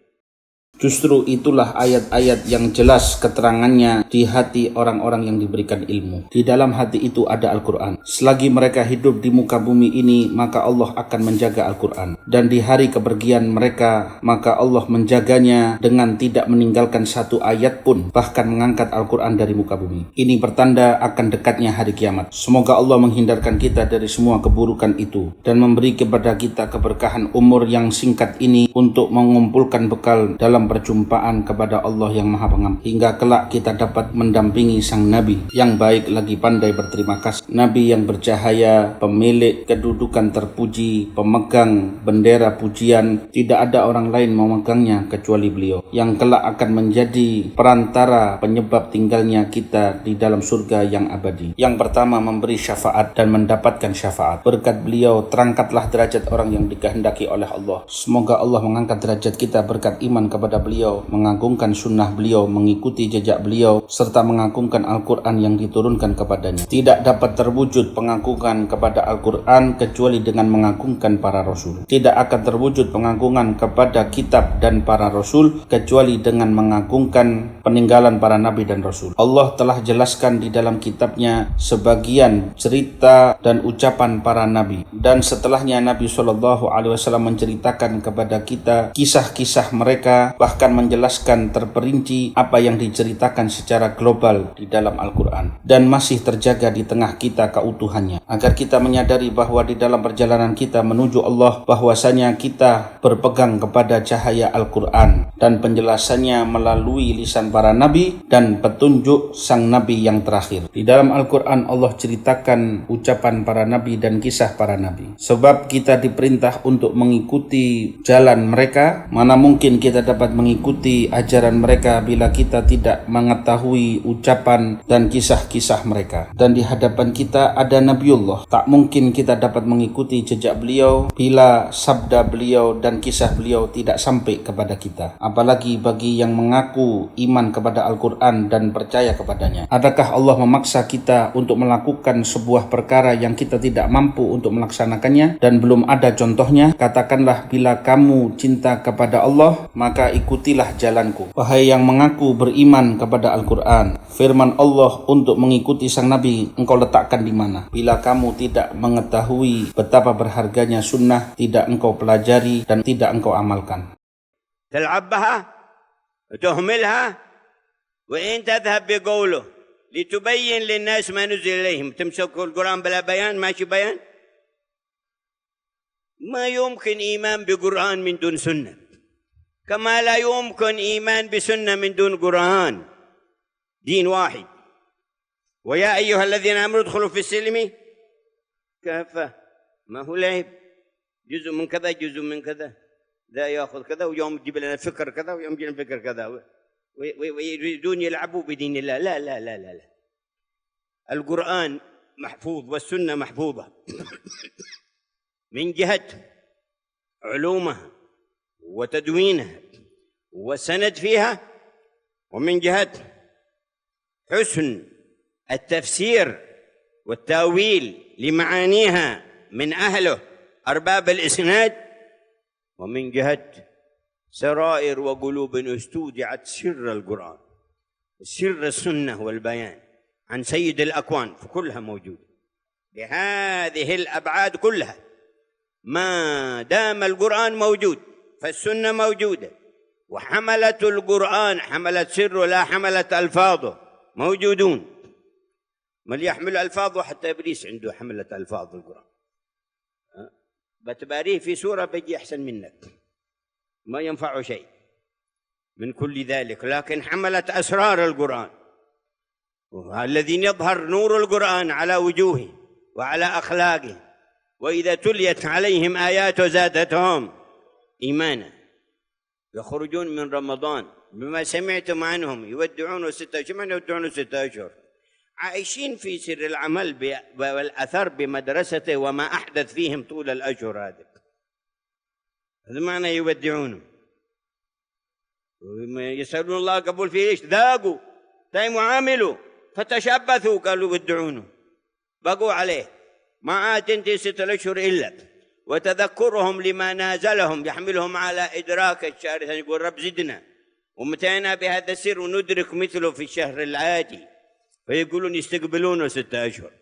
Justru itulah ayat-ayat yang jelas keterangannya di hati orang-orang yang diberikan ilmu. Di dalam hati itu ada Al-Quran. Selagi mereka hidup di muka bumi ini, maka Allah akan menjaga Al-Quran. Dan di hari kepergian mereka, maka Allah menjaganya dengan tidak meninggalkan satu ayat pun, bahkan mengangkat Al-Quran dari muka bumi. Ini pertanda akan dekatnya hari kiamat. Semoga Allah menghindarkan kita dari semua keburukan itu dan memberi kepada kita keberkahan umur yang singkat ini untuk mengumpulkan bekal dalam perjumpaan kepada Allah yang Maha Pengampun, hingga kelak kita dapat mendampingi sang Nabi yang baik lagi pandai berterima kasih, Nabi yang bercahaya, pemilik kedudukan terpuji, pemegang bendera pujian, tidak ada orang lain memegangnya kecuali beliau, yang kelak akan menjadi perantara penyebab tinggalnya kita di dalam surga yang abadi. Yang pertama memberi syafaat dan mendapatkan syafaat. Berkat beliau terangkatlah derajat orang yang dikehendaki oleh Allah. Semoga Allah mengangkat derajat kita berkat iman kepada kepada beliau, mengagungkan sunnah beliau, mengikuti jejak beliau, serta mengagungkan Al-Quran yang diturunkan kepadanya. Tidak dapat terwujud pengagungan kepada Al-Quran kecuali dengan mengagungkan para Rasul. Tidak akan terwujud pengagungan kepada kitab dan para Rasul kecuali dengan mengagungkan peninggalan para Nabi dan Rasul. Allah telah jelaskan di dalam kitabnya sebagian cerita dan ucapan para Nabi. Dan setelahnya Nabi SAW menceritakan kepada kita kisah-kisah mereka, bahkan menjelaskan terperinci apa yang diceritakan secara global di dalam Al-Quran. Dan masih terjaga di tengah kita keutuhannya. Agar kita menyadari bahwa di dalam perjalanan kita menuju Allah, bahwasanya kita berpegang kepada cahaya Al-Quran dan penjelasannya melalui lisan para Nabi dan petunjuk sang Nabi yang terakhir. Di dalam Al-Quran Allah ceritakan ucapan para Nabi dan kisah para Nabi. Sebab kita diperintah untuk mengikuti jalan mereka. Mana mungkin kita dapat mengikuti ajaran mereka bila kita tidak mengetahui ucapan dan kisah-kisah mereka. Dan di hadapan kita ada Nabiullah. Tak mungkin kita dapat mengikuti jejak beliau bila sabda beliau dan kisah beliau tidak sampai kepada kita. Apalagi bagi yang mengaku iman kepada Al-Quran dan percaya kepadanya. Adakah Allah memaksa kita untuk melakukan sebuah perkara yang kita tidak mampu untuk melaksanakannya dan belum ada contohnya? Katakanlah, bila kamu cinta kepada Allah, maka ikutilah jalanku. Wahai yang mengaku beriman kepada Al-Quran, firman Allah untuk mengikuti sang Nabi engkau letakkan di mana? Bila kamu tidak mengetahui betapa berharganya sunnah, tidak engkau pelajari dan tidak engkau amalkan. تلعبها وتهملها وإن تذهب بقوله لتبين للناس ما نزل إليهم. تمسك القرآن بلا بيان، ماشي بيان. ما يمكن إيمان بقرآن من دون سنة، كما لا يمكن إيمان بسنة من دون قرآن. دين واحد. ويا أيها الذين آمنوا ادخلوا في السلم كافة. ما هو لعب، جزء من كذا جزء من كذا، ذا يأخذ كذا ويوم يجيب لنا فكر كذا ويوم يجيب لنا فكر كذا ويريدون يلعبوا بدين الله. لا لا لا لا لا. القرآن محفوظ والسنة محفوظة من جهة علومها وتدوينها والسند فيها، ومن جهة حسن التفسير والتأويل لمعانيها من أهله أرباب الإسناد، ومن جهة سرائر وقلوب استودعت سر القرآن، سر السنة والبيان عن سيد الأكوان، فكلها موجودة بهذه الأبعاد كلها. ما دام القرآن موجود فالسنة موجودة، وحملة القرآن حملت سره لا حملت ألفاظه موجودون. من يحمل ألفاظه؟ حتى إبليس عنده حملة ألفاظ القرآن. بتباريه في سورة بيجي أحسن منك، ما ينفعه شيء من كل ذلك، لكن حملت أسرار القرآن. الذين يظهر نور القرآن على وجوهه وعلى أخلاقه، وإذا تليت عليهم آياته زادتهم إيمانا. يخرجون من رمضان بما سمعتم عنهم يودعون 6 أشهر. من يودعون 6 أشهر؟ عايشين في سر العمل والأثر بمدرسته وما أحدث فيهم طول الأشهر هذا. هذا معنى يودعونه. يسألون الله قبول فيه إيش؟ ذاقوا تايم وعاملوا فتشبثوا قالوا ودعونه، بقوا عليه. ما عاد تنتهي 6 أشهر إلا وتذكرهم لما نازلهم يحملهم على إدراك الشهر الثاني. يقول رب زدنا ومتينا بهذا السر وندرك مثله في الشهر العادي، فيقولون يستقبلونه 6 أشهر.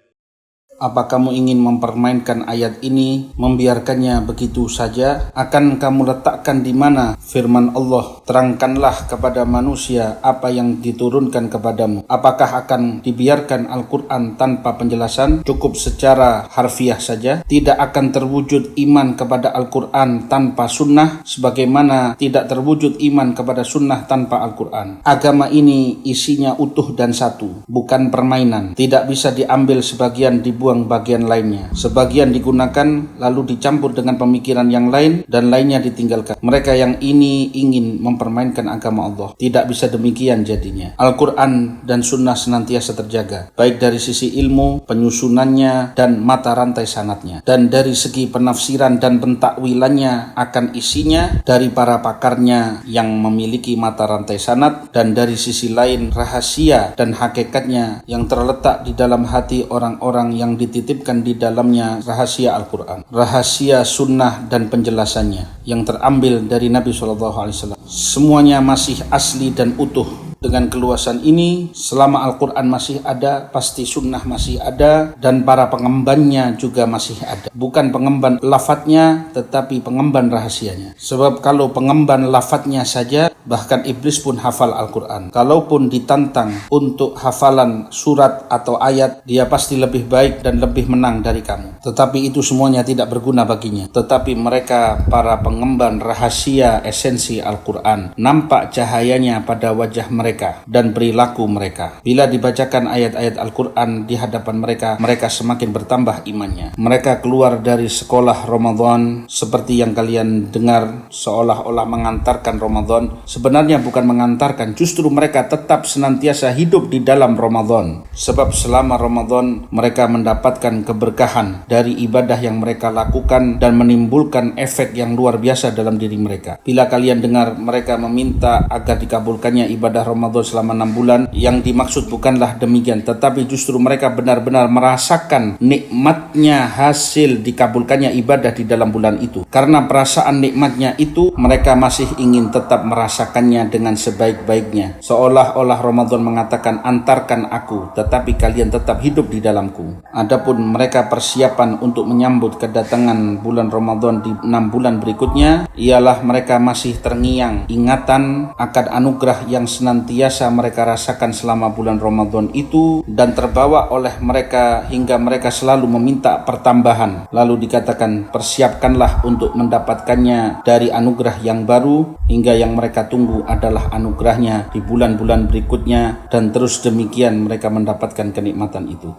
Apa kamu ingin mempermainkan ayat ini, membiarkannya begitu saja? Akan kamu letakkan di mana firman Allah? Terangkanlah kepada manusia apa yang diturunkan kepadamu. Apakah akan dibiarkan Al-Quran tanpa penjelasan, cukup secara harfiah saja? Tidak akan terwujud iman kepada Al-Quran tanpa sunnah, sebagaimana tidak terwujud iman kepada sunnah tanpa Al-Quran. Agama ini isinya utuh dan satu, bukan permainan. Tidak bisa diambil sebagian dibuat dibuang bagian lainnya. Sebagian digunakan lalu dicampur dengan pemikiran yang lain dan lainnya ditinggalkan. Mereka yang ini ingin mempermainkan agama Allah. Tidak bisa demikian jadinya. Al-Quran dan Sunnah senantiasa terjaga, baik dari sisi ilmu, penyusunannya, dan mata rantai sanadnya, dan dari segi penafsiran dan pentakwilannya akan isinya dari para pakarnya yang memiliki mata rantai sanad, dan dari sisi lain rahasia dan hakikatnya yang terletak di dalam hati orang-orang yang dititipkan di dalamnya rahasia Al-Quran, rahasia Sunnah dan penjelasannya yang terambil dari Nabi SAW. Semuanya masih asli dan utuh. Dengan keluasan ini, selama Al-Quran masih ada, pasti Sunnah masih ada, dan para pengembannya juga masih ada. Bukan pengemban lafadznya, tetapi pengemban rahasianya. Sebab kalau pengemban lafadznya saja, bahkan iblis pun hafal Al-Quran. Kalaupun ditantang untuk hafalan surat atau ayat, dia pasti lebih baik dan lebih menang dari kamu. Tetapi itu semuanya tidak berguna baginya. Tetapi mereka, para pengemban rahasia esensi Al-Quran, nampak cahayanya pada wajah mereka dan perilaku mereka. Bila dibacakan ayat-ayat Al-Quran di hadapan mereka, mereka semakin bertambah imannya. Mereka keluar dari sekolah Ramadan seperti yang kalian dengar seolah-olah mengantarkan Ramadan. Sebenarnya bukan mengantarkan, justru mereka tetap senantiasa hidup di dalam Ramadan. Sebab selama Ramadan mereka mendapatkan keberkahan dari ibadah yang mereka lakukan dan menimbulkan efek yang luar biasa dalam diri mereka. Bila kalian dengar mereka meminta agar dikabulkannya ibadah Ramadan selama 6 bulan, yang dimaksud bukanlah demikian, tetapi justru mereka benar-benar merasakan nikmatnya hasil dikabulkannya ibadah di dalam bulan itu. Karena perasaan nikmatnya itu, mereka masih ingin tetap merasakannya dengan sebaik-baiknya. Seolah-olah Ramadan mengatakan, antarkan aku, tetapi kalian tetap hidup di dalamku. Adapun mereka persiapan untuk menyambut kedatangan bulan Ramadan di 6 bulan berikutnya, ialah mereka masih terngiang ingatan akan anugerah yang senantiasa mereka rasakan selama bulan Ramadan itu, dan terbawa oleh mereka hingga mereka selalu meminta pertambahan. Lalu dikatakan, persiapkanlah untuk mendapatkannya dari anugerah yang baru, hingga yang mereka tunggu adalah anugerahnya di bulan-bulan berikutnya, dan terus demikian mereka mendapatkan kenikmatan itu.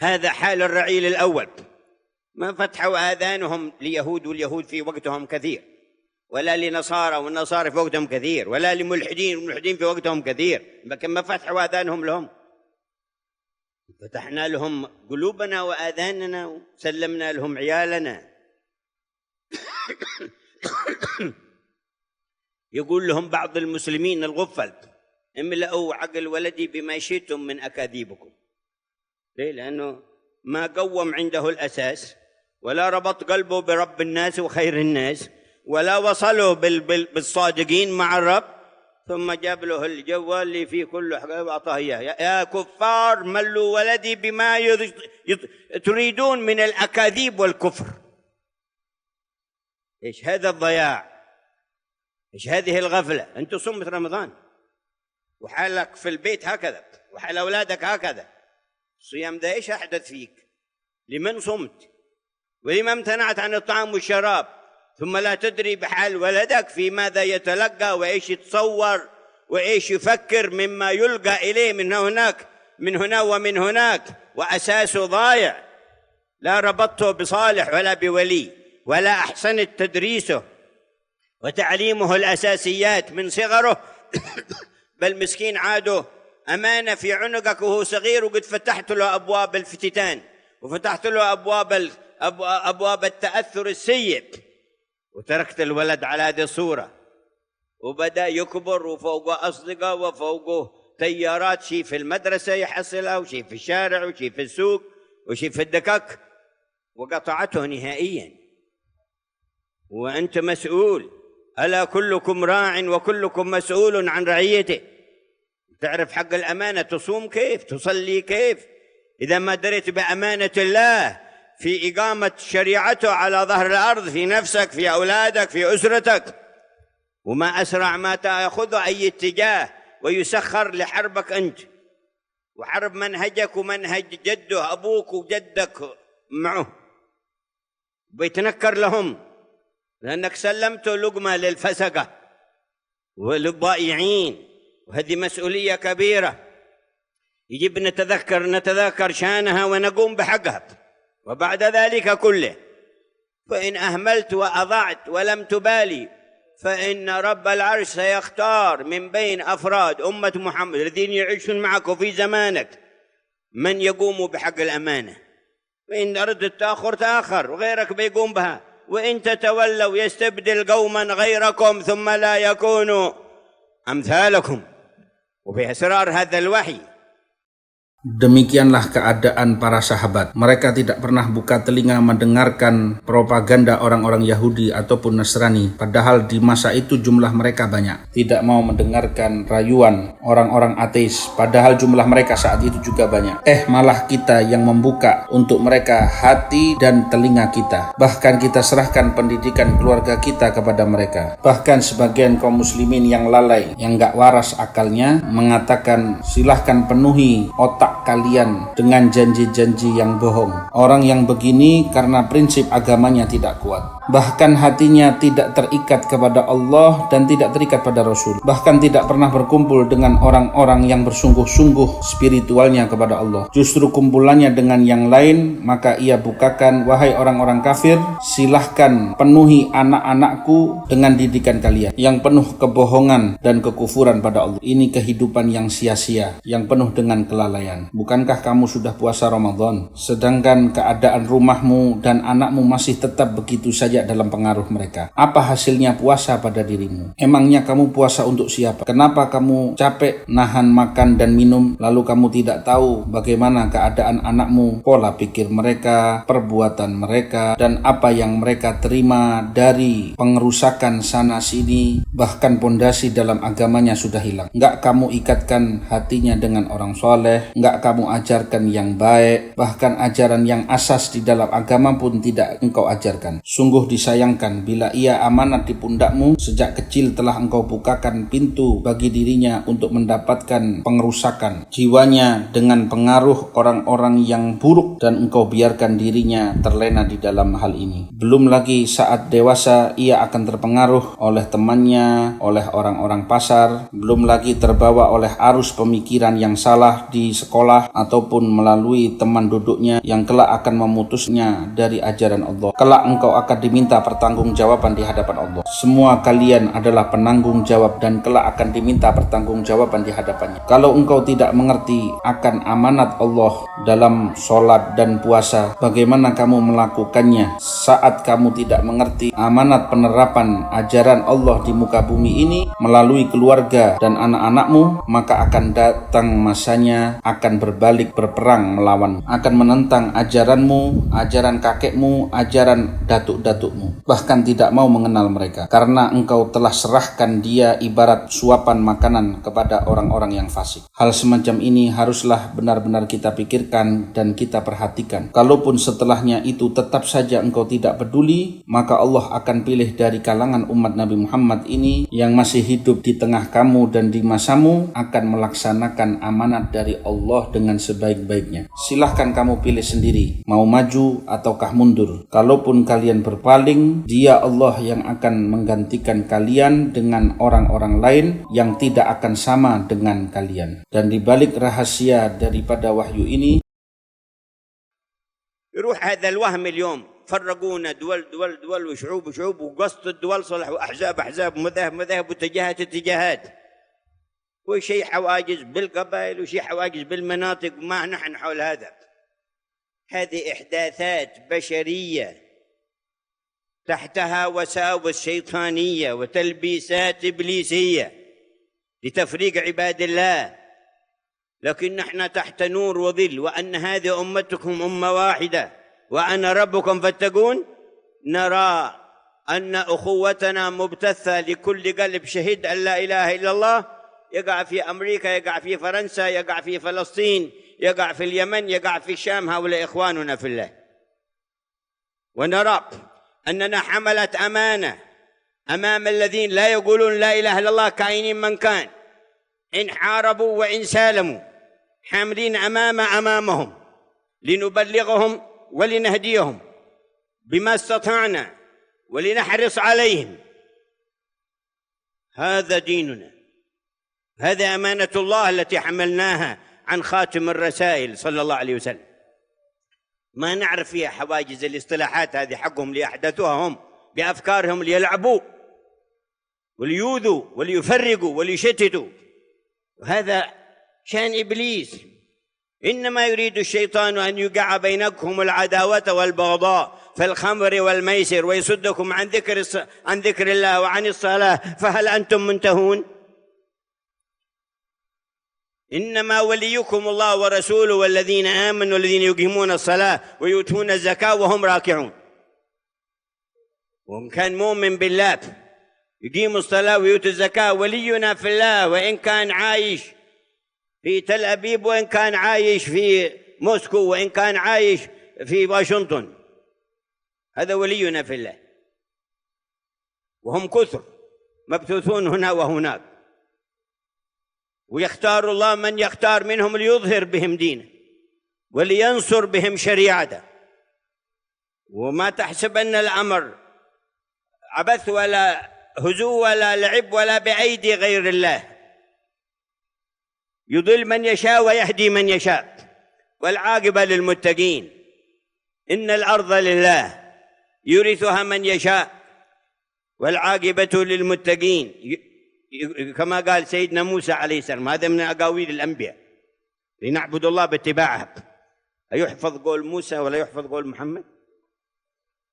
هذا حال الرعيل الأول ما فتحوا آذانهم ليهود واليهود في وقتهم كثير، ولا لنصارى والنصارى في وقتهم كثير، ولا لملحدين والملحدين في وقتهم كثير، لكن ما فتحوا آذانهم لهم. فتحنا لهم قلوبنا وآذاننا وسلمنا لهم عيالنا. يقول لهم بعض المسلمين الغفل، املأوا عقل ولدي بما شئتم من أكاذيبكم. ليه؟ لأنه ما قوم عنده الأساس، ولا ربط قلبه برب الناس وخير الناس، ولا وصلوا بالصادقين مع الرب، ثم جاب له الجوال اللي فيه كله حاجة وأعطاه إياه. يا كفار ملوا ولدي بما تريدون من الأكاذيب والكفر. إيش هذا الضياع؟ إيش هذه الغفلة؟ أنت صمت رمضان وحالك في البيت هكذا، وحال أولادك هكذا. الصيام ده إيش أحدث فيك؟ لمن صمت؟ ولما امتنعت عن الطعام والشراب؟ ثم لا تدري بحال ولدك في ماذا يتلقى وإيش يتصور وإيش يفكر مما يلقى إليه من هناك من هنا ومن هناك، وأساسه ضايع. لا ربطته بصالح ولا بولي، ولا أحسنت تدريسه وتعليمه الأساسيات من صغره. بل مسكين عاده أمانة في عنقك وهو صغير، وقد فتحت له أبواب الفتتان، وفتحت له أبواب التأثر السيء، وتركت الولد على هذه الصورة، وبدأ يكبر وفوقه أصدقاء وفوقه تيارات، شيء في المدرسة يحصلها، وشيء في الشارع، وشيء في السوق، وشيء في الدكك، وقطعته نهائيا. وأنت مسؤول. ألا كلكم راع وكلكم مسؤول عن رعيته. تعرف حق الأمانة، تصوم كيف، تصلي كيف، إذا ما دريت بأمانة الله في إقامة شريعته على ظهر الأرض، في نفسك، في أولادك، في أسرتك. وما أسرع ما تأخذه أي اتجاه ويسخر لحربك أنت، وحرب منهجك ومنهج جده أبوك وجدك معه، بيتنكر لهم لأنك سلمته لقمة للفسقة وللضائعين، وهذه مسؤولية كبيرة. يجب نتذكر شانها ونقوم بحقها. وبعد ذلك كله فإن أهملت وأضعت ولم تبالي فإن رب العرش سيختار من بين أفراد أمة محمد الذين يعيشون معك في زمانك من يقوم بحق الأمانة. وإن أردت تأخر وغيرك بيقوم بها. وإن تتولوا يستبدل قوما غيركم ثم لا يكونوا أمثالكم. وفي أسرار هذا الوحي. Demikianlah keadaan para sahabat. Mereka tidak pernah buka telinga mendengarkan propaganda orang-orang Yahudi ataupun Nasrani. Padahal di masa itu jumlah mereka banyak. Tidak mau mendengarkan rayuan orang-orang ateis. Padahal jumlah mereka saat itu juga banyak. Malah kita yang membuka untuk mereka hati dan telinga kita. Bahkan kita serahkan pendidikan keluarga kita kepada mereka. Bahkan sebagian kaum muslimin yang lalai, yang gak waras akalnya, mengatakan silahkan penuhi otak kalian dengan janji-janji yang bohong. Orang yang begini karena prinsip agamanya tidak kuat. Bahkan hatinya tidak terikat kepada Allah dan tidak terikat pada Rasul. Bahkan tidak pernah berkumpul dengan orang-orang yang bersungguh-sungguh spiritualnya kepada Allah. Justru kumpulannya dengan yang lain. Maka ia bukakan, wahai orang-orang kafir, silahkan penuhi anak-anakku dengan didikan kalian yang penuh kebohongan dan kekufuran pada Allah. Ini kehidupan yang sia-sia, yang penuh dengan kelalaian. Bukankah kamu sudah puasa Ramadan, sedangkan keadaan rumahmu dan anakmu masih tetap begitu saja dalam pengaruh mereka? Apa hasilnya puasa pada dirimu? Emangnya kamu puasa untuk siapa? Kenapa kamu capek nahan makan dan minum, lalu kamu tidak tahu bagaimana keadaan anakmu, pola pikir mereka, perbuatan mereka, dan apa yang mereka terima dari pengerusakan sana sini, bahkan pondasi dalam agamanya sudah hilang. Enggak kamu ikatkan hatinya dengan orang soleh, enggak kamu ajarkan yang baik, bahkan ajaran yang asas di dalam agama pun tidak engkau ajarkan. Sungguh disayangkan bila ia amanat di pundakmu, sejak kecil telah engkau bukakan pintu bagi dirinya untuk mendapatkan pengerusakan jiwanya dengan pengaruh orang-orang yang buruk, dan engkau biarkan dirinya terlena di dalam hal ini. Belum lagi saat dewasa ia akan terpengaruh oleh temannya, oleh orang-orang pasar, belum lagi terbawa oleh arus pemikiran yang salah di sekolah ataupun melalui teman duduknya yang kelak akan memutusnya dari ajaran Allah. Kelak engkau akan diminta pertanggungjawaban di hadapan Allah. Semua kalian adalah penanggung jawab dan kelak akan diminta pertanggungjawaban di hadapannya. Kalau engkau tidak mengerti akan amanat Allah dalam sholat dan puasa, bagaimana kamu melakukannya? Saat kamu tidak mengerti amanat penerapan ajaran Allah di muka bumi ini melalui keluarga dan anak-anakmu, maka akan datang masanya akan berbalik berperang melawan, akan menentang ajaranmu, ajaran kakekmu, ajaran datuk-datukmu, bahkan tidak mau mengenal mereka, karena engkau telah serahkan dia ibarat suapan makanan kepada orang-orang yang fasik. Hal semacam ini haruslah benar-benar kita pikirkan dan kita perhatikan. Kalaupun setelahnya itu tetap saja engkau tidak peduli, maka Allah akan pilih dari kalangan umat Nabi Muhammad ini yang masih hidup di tengah kamu dan di masamu, akan melaksanakan amanat dari Allah dengan sebaik-baiknya. Silahkan kamu pilih sendiri, mau maju ataukah mundur. Kalaupun kalian berpaling, Dia Allah yang akan menggantikan kalian dengan orang-orang lain yang tidak akan sama dengan kalian. Dan di balik rahasia daripada wahyu ini, يروح هذا الوهم اليوم فرقونا دول وشعوب وقصد الدول صلحوا أحزاب مذاهب واتجاهات وشيء حواجز بالقبائل وشيء حواجز بالمناطق. ما نحن حول هذا. هذه إحداثات بشرية تحتها وساوس شيطانية وتلبيسات إبليسية لتفريق عباد الله، لكن نحن تحت نور وظل، وأن هذه أمتكم أمة واحدة وأنا ربكم فاتقون. نرى أن أخوتنا مبتثة لكل قلب شهد أن لا إله إلا الله، يقع في أمريكا، يقع في فرنسا، يقع في فلسطين، يقع في اليمن، يقع في الشام. هؤلاء إخواننا في الله. ونرى أننا حملت أمانة أمام الذين لا يقولون لا إله إلا الله كائنين من كان، إن حاربوا وإن سالموا، حاملين أمامهم لنبلغهم ولنهديهم بما استطعنا ولنحرص عليهم. هذا ديننا، هذا أمانة الله التي حملناها عن خاتم الرسائل صلى الله عليه وسلم، ما نعرف فيها حواجز الاصطلاحات هذه حقهم اللي أحدثوها هم بأفكارهم ليلعبوا وليؤذوا وليفرقوا وليشتتوا، وهذا شأن إبليس. إنما يريد الشيطان أن يوقع بينكم العداوة والبغضاء في الخمر والميسر ويصدكم عن ذكر الله وعن الصلاة فهل أنتم منتهون؟ إنما وليكم الله ورسوله والذين آمنوا والذين يقيمون الصلاة ويؤتون الزكاة وهم راكعون. وإن كان مؤمن بالله يقيم الصلاة ويؤتي الزكاة ولينا في الله، وإن كان عايش في تل أبيب، وإن كان عايش في موسكو، وإن كان عايش في واشنطن، هذا ولينا في الله. وهم كثر مبثوثون هنا وهناك، ويختار الله من يختار منهم ليظهر بهم دينه ولينصر بهم شريعته. وما تحسب أن الأمر عبث ولا هزو ولا لعب ولا بأيدي غير الله، يضل من يشاء ويهدي من يشاء، والعاقبة للمتقين. إن الأرض لله يورثها من يشاء والعاقبة للمتقين، كما قال سيدنا موسى عليه السلام. هذا من أقاويل الأنبياء لنعبد الله باتباعها. أيحفظ قول موسى ولا يحفظ قول محمد؟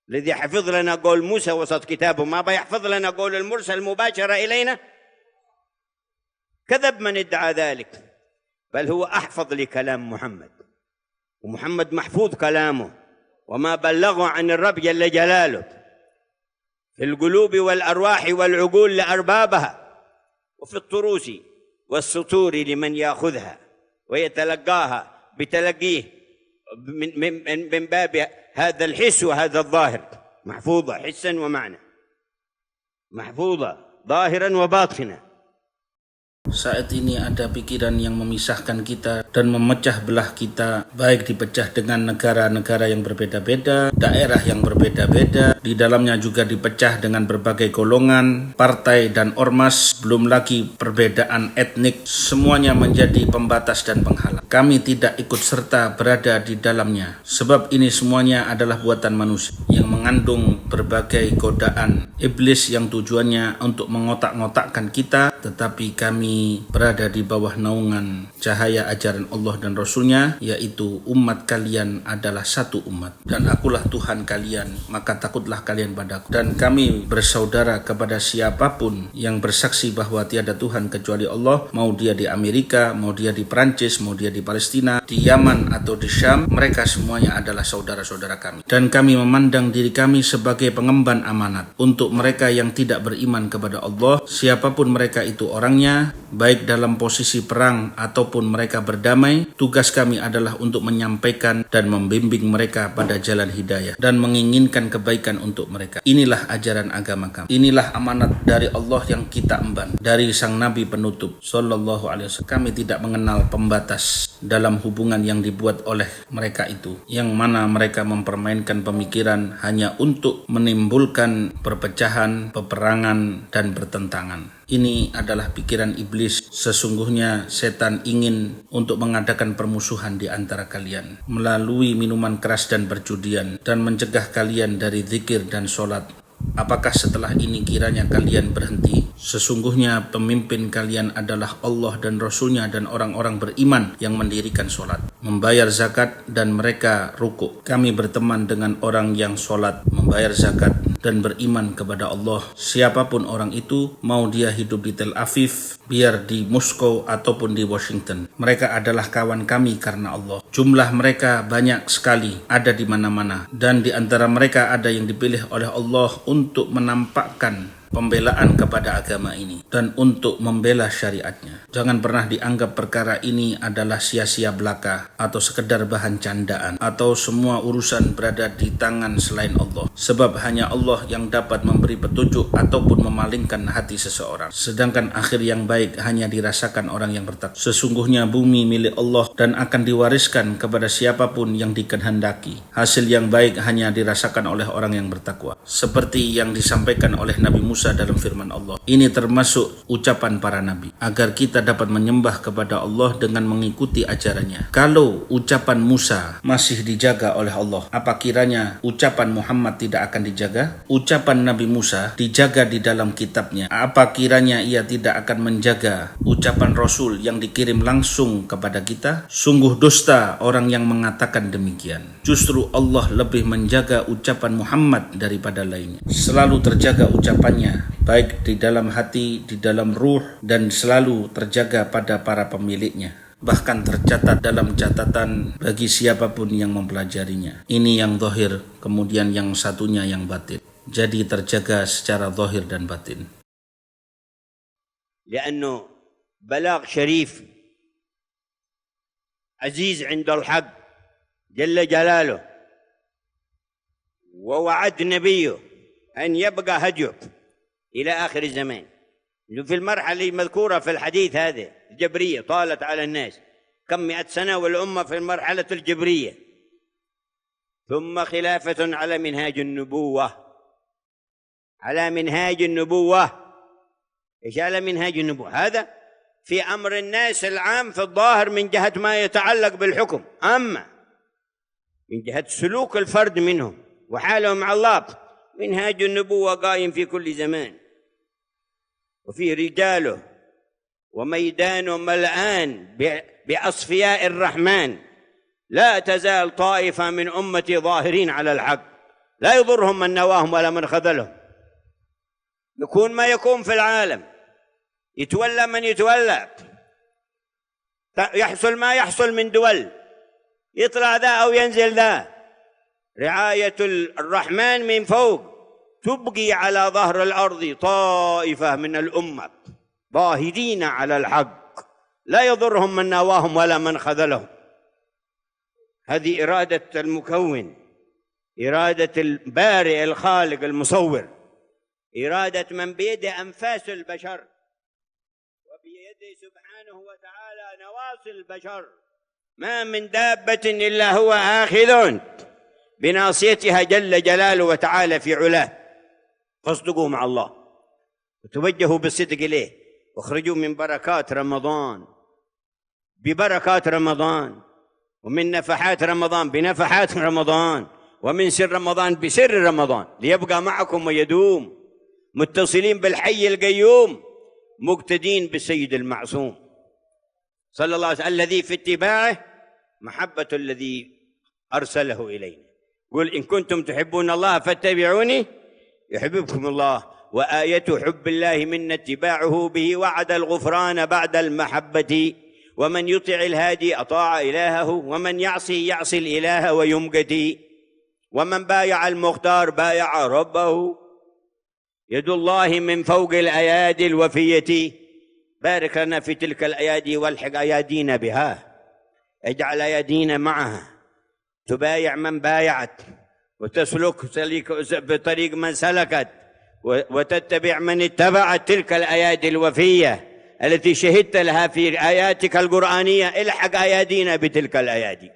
الذي حفظ لنا قول موسى وسط كتابه ما بيحفظ لنا قول المرسل مباشرة إلينا؟ كذب من ادعى ذلك، بل هو أحفظ لكلام محمد، ومحمد محفوظ كلامه، وما بلغه عن الرب جل جلاله في القلوب والأرواح والعقول لأربابها، وفي الطروس والسطور لمن يأخذها ويتلقاها بتلقيه من باب هذا الحس وهذا الظاهر، محفوظة حسا ومعنى، محفوظة ظاهرا وباطنا. Saat ini ada pikiran yang memisahkan kita dan memecah belah kita, baik dipecah dengan negara-negara yang berbeda-beda, daerah yang berbeda-beda, di dalamnya juga dipecah dengan berbagai golongan, partai dan ormas, belum lagi perbedaan etnik, semuanya menjadi pembatas dan penghalang. Kami tidak ikut serta berada di dalamnya, sebab ini semuanya adalah buatan manusia yang mengandung berbagai godaan iblis yang tujuannya untuk mengotak-ngotakkan kita, tetapi kami berada di bawah naungan cahaya ajaran Allah dan Rasulnya, yaitu umat kalian adalah satu umat dan akulah Tuhan kalian, maka takutlah kalian padaku. Dan kami bersaudara kepada siapapun yang bersaksi bahwa tiada Tuhan kecuali Allah, mau dia di Amerika, mau dia di Perancis, mau dia di Palestina, di Yaman atau di Syam, mereka semuanya adalah saudara-saudara kami. Dan kami memandang diri kami sebagai pengemban amanat untuk mereka yang tidak beriman kepada Allah, siapapun mereka itu orangnya, baik dalam posisi perang ataupun mereka berdamai. Tugas kami adalah untuk menyampaikan dan membimbing mereka pada jalan hidayah dan menginginkan kebaikan untuk mereka. Inilah ajaran agama kami, inilah amanat dari Allah yang kita emban dari sang Nabi penutup sallallahu alaihi wasallam. Kami tidak mengenal pembatas dalam hubungan yang dibuat oleh mereka itu, yang mana mereka mempermainkan pemikiran hanya untuk menimbulkan perpecahan, peperangan dan pertentangan. Ini adalah pikiran iblis. Sesungguhnya setan ingin untuk mengadakan permusuhan di antara kalian melalui minuman keras dan perjudian, dan mencegah kalian dari zikir dan sholat. Apakah setelah ini kiranya kalian berhenti? Sesungguhnya pemimpin kalian adalah Allah dan Rasulnya dan orang-orang beriman yang mendirikan sholat, membayar zakat dan mereka rukuk. Kami berteman dengan orang yang sholat, membayar zakat dan beriman kepada Allah. Siapapun orang itu, mau dia hidup di Tel Aviv, biar di Moskow ataupun di Washington, mereka adalah kawan kami karena Allah. Jumlah mereka banyak sekali, ada di mana-mana, dan di antara mereka ada yang dipilih oleh Allah untuk menampakkan pembelaan kepada agama ini dan untuk membela syariatnya. Jangan pernah dianggap perkara ini adalah sia-sia belaka atau sekedar bahan candaan atau semua urusan berada di tangan selain Allah, sebab hanya Allah yang dapat memberi petunjuk ataupun memalingkan hati seseorang, sedangkan akhir yang baik hanya dirasakan orang yang bertakwa. Sesungguhnya bumi milik Allah dan akan diwariskan kepada siapapun yang dikehendaki. Hasil yang baik hanya dirasakan oleh orang yang bertakwa, seperti yang disampaikan oleh Nabi Musa Musa dalam firman Allah. Ini termasuk ucapan para nabi, agar kita dapat menyembah kepada Allah dengan mengikuti ajarannya. Kalau ucapan Musa masih dijaga oleh Allah, apa kiranya ucapan Muhammad tidak akan dijaga? Ucapan Nabi Musa dijaga di dalam kitabnya. Apa kiranya ia tidak akan menjaga ucapan Rasul yang dikirim langsung kepada kita? Sungguh dusta orang yang mengatakan demikian. Justru Allah lebih menjaga ucapan Muhammad daripada lainnya. Selalu terjaga ucapannya, baik di dalam hati, di dalam ruh, dan selalu terjaga pada para pemiliknya. Bahkan tercatat dalam catatan bagi siapapun yang mempelajarinya. Ini yang zahir, kemudian yang satunya yang batin. Jadi terjaga secara zahir dan batin. لأنه بلاغ شريف عزيز عند الحق جل جلاله، ووعد نبيه أن يبقى هديه إلى آخر الزمان. في المرحلة المذكورة في الحديث هذا الجبرية طالت على الناس كم 100 سنة، والأمة في المرحلة الجبرية، ثم خلافة على منهاج النبوة. على منهاج النبوة. إيش على منهاج النبوة؟ هذا في أمر الناس العام في الظاهر من جهة ما يتعلق بالحكم، أما من جهة سلوك الفرد منهم وحالهم مع الله منهاج النبوة قائم في كل زمان، وفيه رجاله وميدانه ملآن بأصفياء الرحمن. لا تزال طائفة من أمتي ظاهرين على الحق، لا يضرهم من نواهم ولا من خذلهم. يكون ما يكون في العالم، يتولى من يتولى، يحصل ما يحصل من دول، يطلع ذا أو ينزل ذا، رعاية الرحمن من فوق تبقي على ظهر الأرض طائفة من الأمة ظاهرين على الحق، لا يضرهم من نواهم ولا من خذلهم. هذه إرادة المكون، إرادة البارئ الخالق المصور، إرادة من بيده أنفاس البشر وبيده سبحانه وتعالى نواصي البشر. ما من دابة إلا هو آخذ بناصيتها جل جلاله وتعالى في علاه. فاصدقوا مع الله وتوجهوا بالصدق إليه، واخرجوا من بركات رمضان ببركات رمضان، ومن نفحات رمضان بنفحات رمضان، ومن سر رمضان بسر رمضان، ليبقى معكم ويدوم متصلين بالحي القيوم مقتدين بالسيد المعصوم صلى الله عليه وسلم الذي في اتباعه محبة الذي أرسله إلينا. قل إن كنتم تحبون الله فاتبعوني يحببكم الله، وآية حب الله منا اتباعه به وعد الغفران بعد المحبة، ومن يطع الهادي أطاع إلهه، ومن يعصي الإله ويمقتي، ومن بايع المختار بايع ربه. يد الله من فوق الأيادي الوفية، بارك لنا في تلك الأيادي والحق أيادينا بها، اجعل أيادينا معها تبايع من بايعت، وتسلك بطريق من سلكت، وتتبع من اتبعت تلك الأيادي الوفية التي شهدت لها في آياتك القرآنية. الحق أيادينا بتلك الأيادي.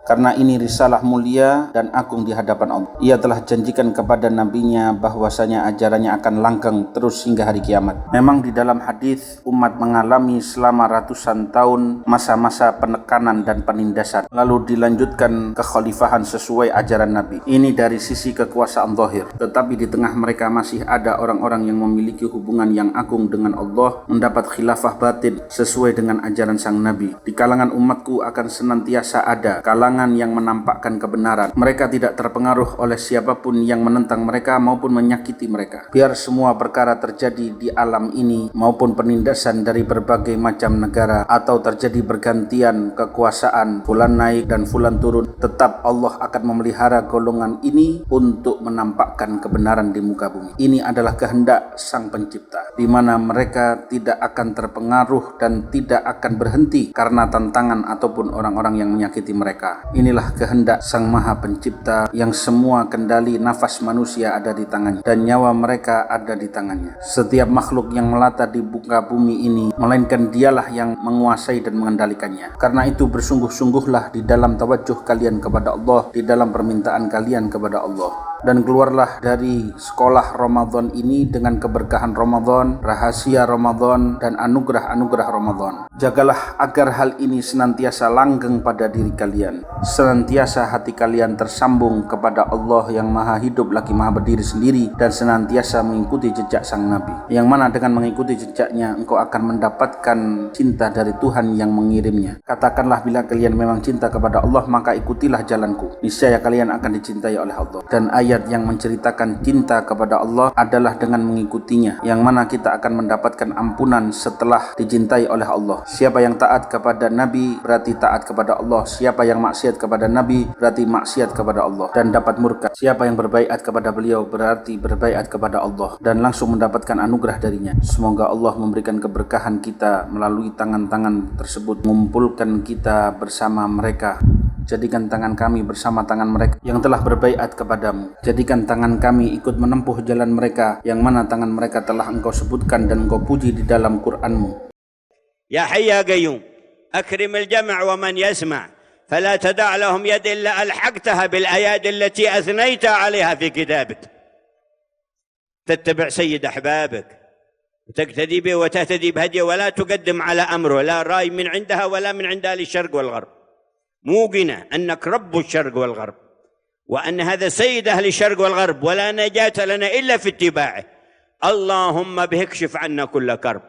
Karena ini risalah mulia dan agung di hadapan Allah. Ia telah janjikan kepada nabinya bahwasanya ajarannya akan langgeng terus hingga hari kiamat. Memang di dalam hadis umat mengalami selama ratusan tahun masa-masa penekanan dan penindasan, lalu dilanjutkan kekhalifahan sesuai ajaran Nabi. Ini dari sisi kekuasaan zahir. Tetapi di tengah mereka masih ada orang-orang yang memiliki hubungan yang agung dengan Allah, mendapat khilafah batin sesuai dengan ajaran sang Nabi. Di kalangan umatku akan senantiasa ada kalangan yang menampakkan kebenaran. Mereka tidak terpengaruh oleh siapapun yang menentang mereka maupun menyakiti mereka. Biar semua perkara terjadi di alam ini maupun penindasan dari berbagai macam negara, atau terjadi bergantian kekuasaan, fulan naik dan fulan turun, tetap Allah akan memelihara golongan ini untuk menampakkan kebenaran di muka bumi. Ini adalah kehendak Sang Pencipta, di mana mereka tidak akan terpengaruh dan tidak akan berhenti karena tantangan ataupun orang-orang yang menyakiti mereka. Inilah kehendak Sang Maha Pencipta yang semua kendali nafas manusia ada di tangannya dan nyawa mereka ada di tangannya. Setiap makhluk yang melata di muka bumi ini, melainkan Dialah yang menguasai dan mengendalikannya. Karena itu bersungguh-sungguhlah di dalam tawajuh kalian kepada Allah, di dalam permintaan kalian kepada Allah. Dan keluarlah dari sekolah Ramadan ini dengan keberkahan Ramadan, rahasia Ramadan, dan anugerah-anugerah Ramadan. Jagalah agar hal ini senantiasa langgeng pada diri kalian. Senantiasa hati kalian tersambung kepada Allah yang maha hidup lagi maha berdiri sendiri, dan senantiasa mengikuti jejak sang Nabi. Yang mana dengan mengikuti jejaknya, engkau akan mendapatkan cinta dari Tuhan yang mengirimnya. Katakanlah bila kalian memang cinta kepada Allah, maka ikutilah jalanku. Niscaya kalian akan dicintai oleh Allah. Dan ayat yang menceritakan cinta kepada Allah adalah dengan mengikutinya, yang mana kita akan mendapatkan ampunan setelah dicintai oleh Allah. Siapa yang taat kepada Nabi berarti taat kepada Allah. Siapa yang maksiat kepada Nabi berarti maksiat kepada Allah dan dapat murka. Siapa yang berbaiat kepada beliau berarti berbaiat kepada Allah dan langsung mendapatkan anugerah darinya. Semoga Allah memberikan keberkahan kita melalui tangan-tangan tersebut, mengumpulkan kita bersama mereka. Jadikan tangan kami bersama tangan mereka yang telah berbaiat kepadamu. Jadikan tangan kami ikut menempuh jalan mereka yang mana tangan mereka telah engkau sebutkan dan engkau puji di dalam Qur'anmu. Ya Hayy ya Qayyum, akrim al-jam' wa man yasma' fala tada' lahum yad illa alhaqtaha bil ayat allati athnayta 'alayha fi kitabik. تتبع سيد أحبابك وتقتدي به وتهتدي بهديه ولا تقدم على أمره لا رأي من عندها ولا من عند أهل الشرق والغرب. موقنة أنك رب الشرق والغرب وأن هذا سيد أهل الشرق والغرب ولا نجاة لنا إلا في اتباعه. اللهم به اكشف عنا كل كرب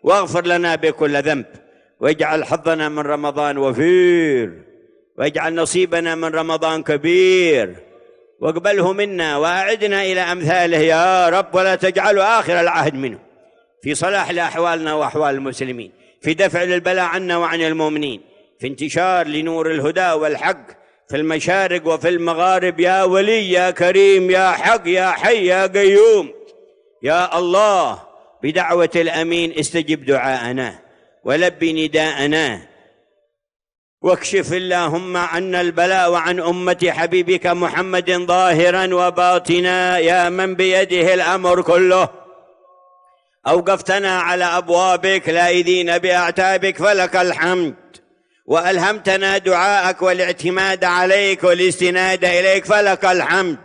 واغفر لنا بكل ذنب واجعل حظنا من رمضان وفير واجعل نصيبنا من رمضان كبير واقبله منا وأعدنا إلى أمثاله يا رب ولا تجعله آخر العهد منه في صلاح لأحوالنا وأحوال المسلمين، في دفع للبلاء عنا وعن المؤمنين، في انتشار لنور الهدى والحق في المشارق وفي المغارب. يا ولي يا كريم يا حق يا حي يا قيوم يا الله، بدعوة الأمين استجب دعاءنا ولبي نداءنا واكشف اللهم عنا البلاء وعن أمة حبيبك محمد ظاهرا وباطنا يا من بيده الأمر كله. أوقفتنا على أبوابك لاذين بأعتابك فلك الحمد، وألهمتنا دعاءك والاعتماد عليك والاستناد إليك فلك الحمد.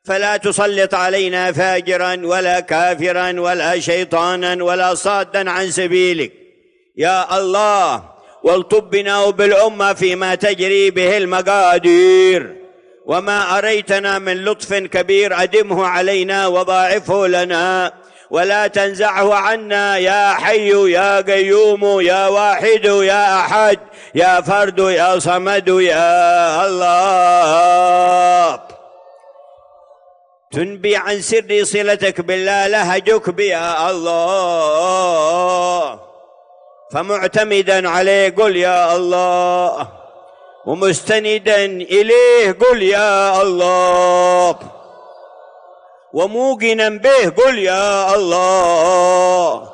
فلا تسلط علينا فاجرا ولا كافرا ولا شيطانا ولا صادا عن سبيلك يا الله، والطب بنا وبالأمة فيما تجري به المقادير، وما أريتنا من لطف كبير أدمه علينا وضاعفه لنا ولا تنزعه عنا يا حي يا قيوم يا واحد يا أحد يا فرد يا صمد يا الله. تنبي عن سر صلتك بالله لهجك بيا الله، فمعتمدا عليه قل يا الله ومستندا إليه قل يا الله وموقنا به قل يا الله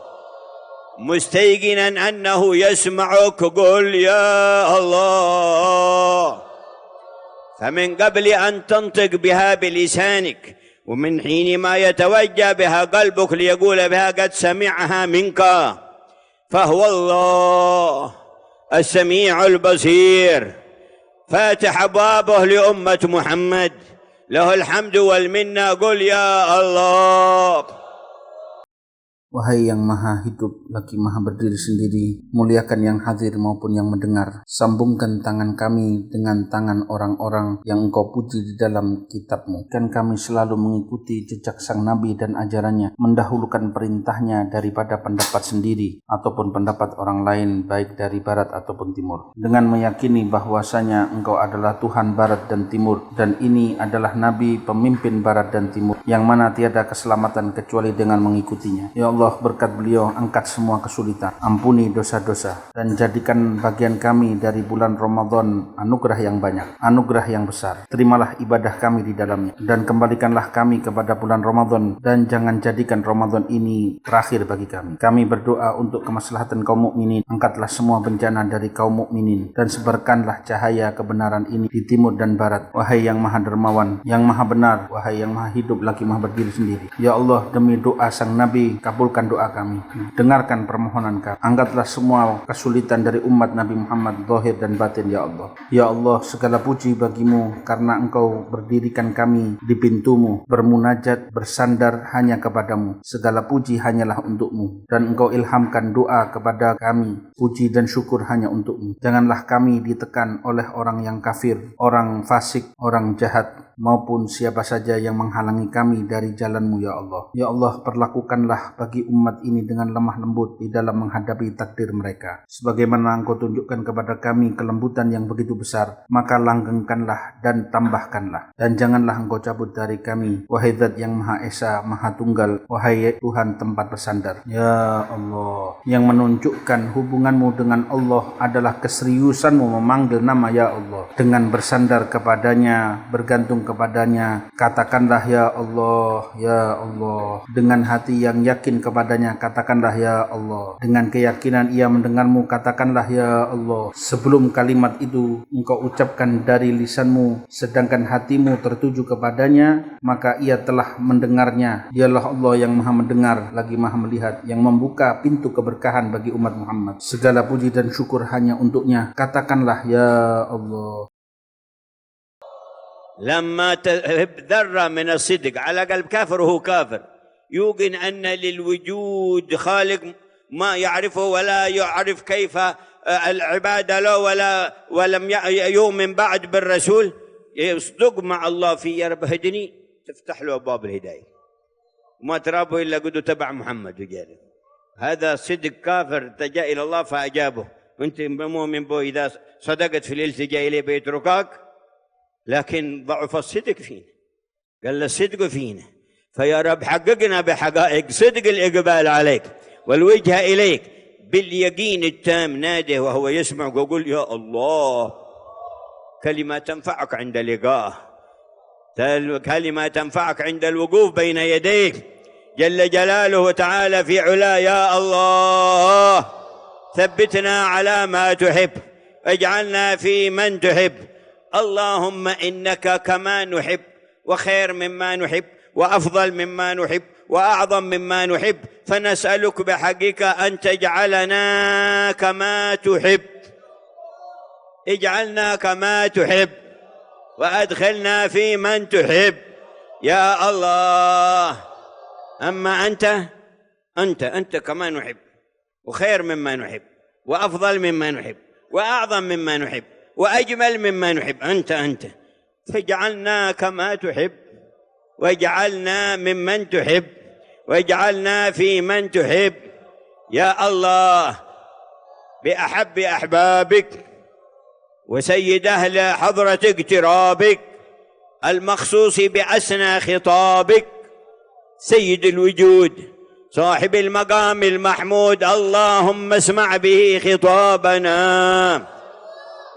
مستيقنا أنه يسمعك قل يا الله. فمن قبل أن تنطق بها بلسانك ومن حين ما يتوجه بها قلبك ليقول بها قد سمعها منك، فهو الله السميع البصير فاتح أبوابه لأمة محمد له الحمد والمنة قل يا الله. Wahai yang maha hidup lagi maha berdiri sendiri, muliakan yang hadir maupun yang mendengar. Sambungkan tangan kami dengan tangan orang-orang yang engkau puji di dalam kitabmu. Dan kami selalu mengikuti jejak sang Nabi dan ajarannya, mendahulukan perintahnya daripada pendapat sendiri ataupun pendapat orang lain, baik dari barat ataupun timur. Dengan meyakini bahwasanya engkau adalah Tuhan barat dan timur, dan ini adalah Nabi pemimpin barat dan timur, yang mana tiada keselamatan kecuali dengan mengikutinya. Ya Allah, Allah, berkat beliau angkat semua kesulitan, ampuni dosa-dosa, dan jadikan bagian kami dari bulan Ramadan anugerah yang banyak, anugerah yang besar. Terimalah ibadah kami di dalamnya, dan kembalikanlah kami kepada bulan Ramadan, dan jangan jadikan Ramadan ini terakhir bagi kami. Kami berdoa untuk kemaslahatan kaum mukminin. Angkatlah semua bencana dari kaum mukminin, dan sebarkanlah cahaya kebenaran ini di timur dan barat. Wahai yang maha dermawan, yang maha benar, wahai yang maha hidup lagi maha berdiri sendiri. Ya Allah, demi doa sang Nabi, kabulkan doa kami, dengarkan permohonan kami. Angkatlah semua kesulitan dari umat Nabi Muhammad zahir dan batin ya Allah. Ya Allah, segala puji bagimu karena engkau berdirikan kami di pintumu, bermunajat, bersandar hanya kepadamu. Segala puji hanyalah untukmu, dan engkau ilhamkan doa kepada kami. Puji dan syukur hanya untukmu. Janganlah kami ditekan oleh orang yang kafir, orang fasik, orang jahat, maupun siapa saja yang menghalangi kami dari jalanmu ya Allah. Ya Allah, perlakukanlah bagi umat ini dengan lemah lembut di dalam menghadapi takdir mereka. Sebagaimana engkau tunjukkan kepada kami kelembutan yang begitu besar, maka langgengkanlah dan tambahkanlah. Dan janganlah engkau cabut dari kami, wahai Zat yang Maha Esa, Maha Tunggal, wahai Tuhan tempat bersandar. Ya Allah, yang menunjukkan hubunganmu dengan Allah adalah keseriusanmu memanggil nama ya Allah. Dengan bersandar kepadanya, bergantung kepadanya, katakanlah ya Allah, ya Allah. Dengan hati yang yakin kepadanya, katakanlah ya Allah. Dengan keyakinan ia mendengarmu, katakanlah ya Allah. Sebelum kalimat itu engkau ucapkan dari lisanmu, sedangkan hatimu tertuju kepadanya, maka ia telah mendengarnya. Dialah Allah yang maha mendengar lagi maha melihat, yang membuka pintu keberkahan bagi umat Muhammad. Segala puji dan syukur hanya untuknya. Katakanlah ya Allah. لما تهب ذرة من الصدق على قلب كافر وهو كافر يوقن أن للوجود خالق ما يعرفه ولا يعرف كيف العبادة له ولم يؤمن بعد بالرسول، يصدق مع الله في يا رب هدني، تفتح له أبواب الهداية وما ترابه إلا قد تبع محمد وجاله. هذا صدق كافر التجا إلى الله فأجابه. وأنت مؤمن به إذا صدقت في الالتجاء إليه بيتركك، لكن ضعف الصدق فينا. قال الصدق فينا، فيا رب حققنا بحقائق صدق الإقبال عليك والوجهة إليك باليقين التام. ناده وهو يسمع ويقول يا الله، كلمة تنفعك عند لقائه، كلمة تنفعك عند الوقوف بين يديك جل جلاله وتعالى في علا. يا الله، ثبتنا على ما تحب، اجعلنا في من تحب. اللهم إنك كما نحب، وخير مما نحب، وأفضل مما نحب، وأعظم مما نحب، فنسألك بحقك أن تجعلنا كما تحب. اجعلنا كما تحب وأدخلنا في من تحب يا الله. أما أنت كما نحب، وخير مما نحب، وأفضل مما نحب، وأعظم مما نحب، وأجمل مما نحب. أنت فاجعلنا كما تحب، واجعلنا ممن تحب، واجعلنا في من تحب يا الله. بأحب أحبابك وسيد أهل حضرة اقترابك المخصوص بأسنى خطابك، سيد الوجود صاحب المقام المحمود، اللهم اسمع به خطابنا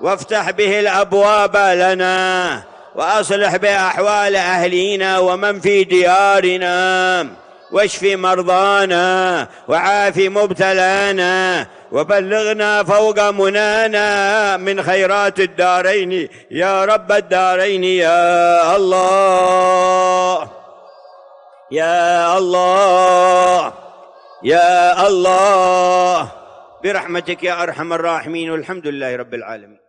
وافتح به الأبواب لنا، وأصلح بأحوال أهلينا ومن في ديارنا، واشف مرضانا وعاف مبتلانا، وبلغنا فوق منانا من خيرات الدارين يا رب الدارين يا الله. يا الله يا الله برحمتك يا أرحم الراحمين، والحمد لله رب العالمين.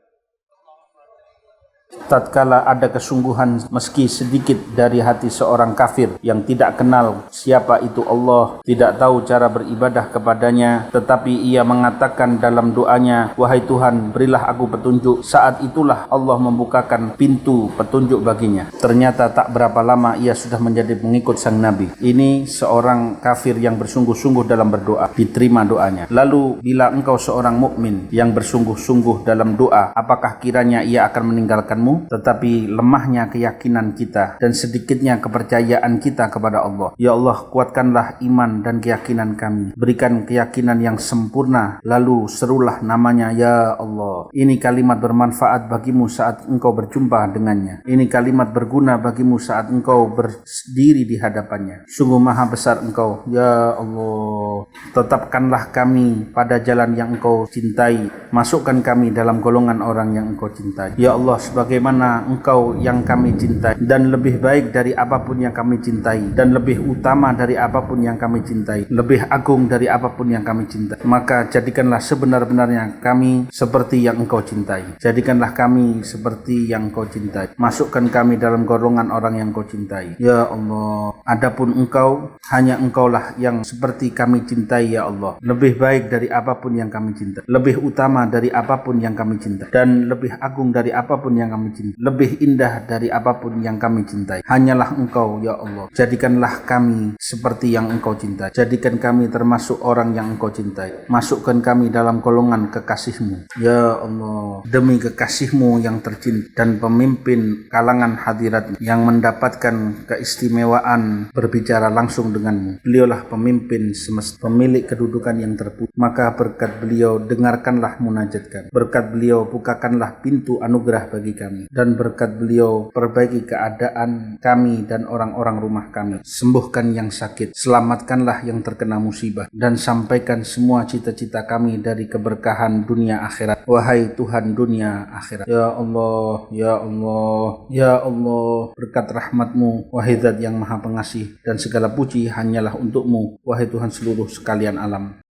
Tatkala ada kesungguhan meski sedikit dari hati seorang kafir yang tidak kenal siapa itu Allah, tidak tahu cara beribadah kepadanya, tetapi ia mengatakan dalam doanya, wahai Tuhan, berilah aku petunjuk. Saat itulah Allah membukakan pintu petunjuk baginya. Ternyata tak berapa lama ia sudah menjadi pengikut sang Nabi. Ini seorang kafir yang bersungguh-sungguh dalam berdoa, diterima doanya. Lalu bila engkau seorang mukmin yang bersungguh-sungguh dalam doa, apakah kiranya ia akan meninggalkanmu kepadamu, tetapi lemahnya keyakinan kita dan sedikitnya kepercayaan kita kepada Allah. Ya Allah, kuatkanlah iman dan keyakinan kami. Berikan keyakinan yang sempurna, lalu serulah namanya, ya Allah. Ini kalimat bermanfaat bagimu saat engkau berjumpa dengannya. Ini kalimat berguna bagimu saat engkau berdiri di hadapannya. Sungguh maha besar engkau, ya Allah. Tetapkanlah kami pada jalan yang engkau cintai. Masukkan kami dalam golongan orang yang engkau cintai. Ya Allah, sebagaimana engkau yang kami cintai, dan lebih baik dari apapun yang kami cintai, dan lebih utama dari apapun yang kami cintai, lebih agung dari apapun yang kami cintai, maka jadikanlah sebenar-benarnya kami seperti yang engkau cintai. Jadikanlah kami seperti yang engkau cintai. Masukkan kami dalam golongan orang yang engkau cintai, ya Allah. Adapun engkau, hanya engkaulah yang seperti kami cintai, ya Allah. Lebih baik dari apapun yang kami cintai, lebih utama dari apapun yang kami cintai, dan lebih agung dari apapun yang kami cintai, lebih indah dari apapun yang kami cintai. Hanyalah engkau, ya Allah. Jadikanlah kami seperti yang engkau cintai. Jadikan kami termasuk orang yang engkau cintai. Masukkan kami dalam golongan kekasihmu, ya Allah. Demi kekasihmu yang tercinta dan pemimpin kalangan hadirat yang mendapatkan keistimewaan berbicara langsung denganmu. Beliaulah pemimpin semesta, pemilik kedudukan yang terpuji. Maka berkat beliau dengarkanlah munajat kami. Berkat beliau bukakanlah pintu anugerah bagi kami. Dan berkat beliau perbaiki keadaan kami dan orang-orang rumah kami. Sembuhkan yang sakit, selamatkanlah yang terkena musibah, dan sampaikan semua cita-cita kami dari keberkahan dunia akhirat. Wahai Tuhan dunia akhirat, ya Allah, ya Allah, ya Allah, berkat rahmat-Mu, wahai Zat yang maha pengasih, dan segala puji hanyalah untuk-Mu, wahai Tuhan seluruh sekalian alam.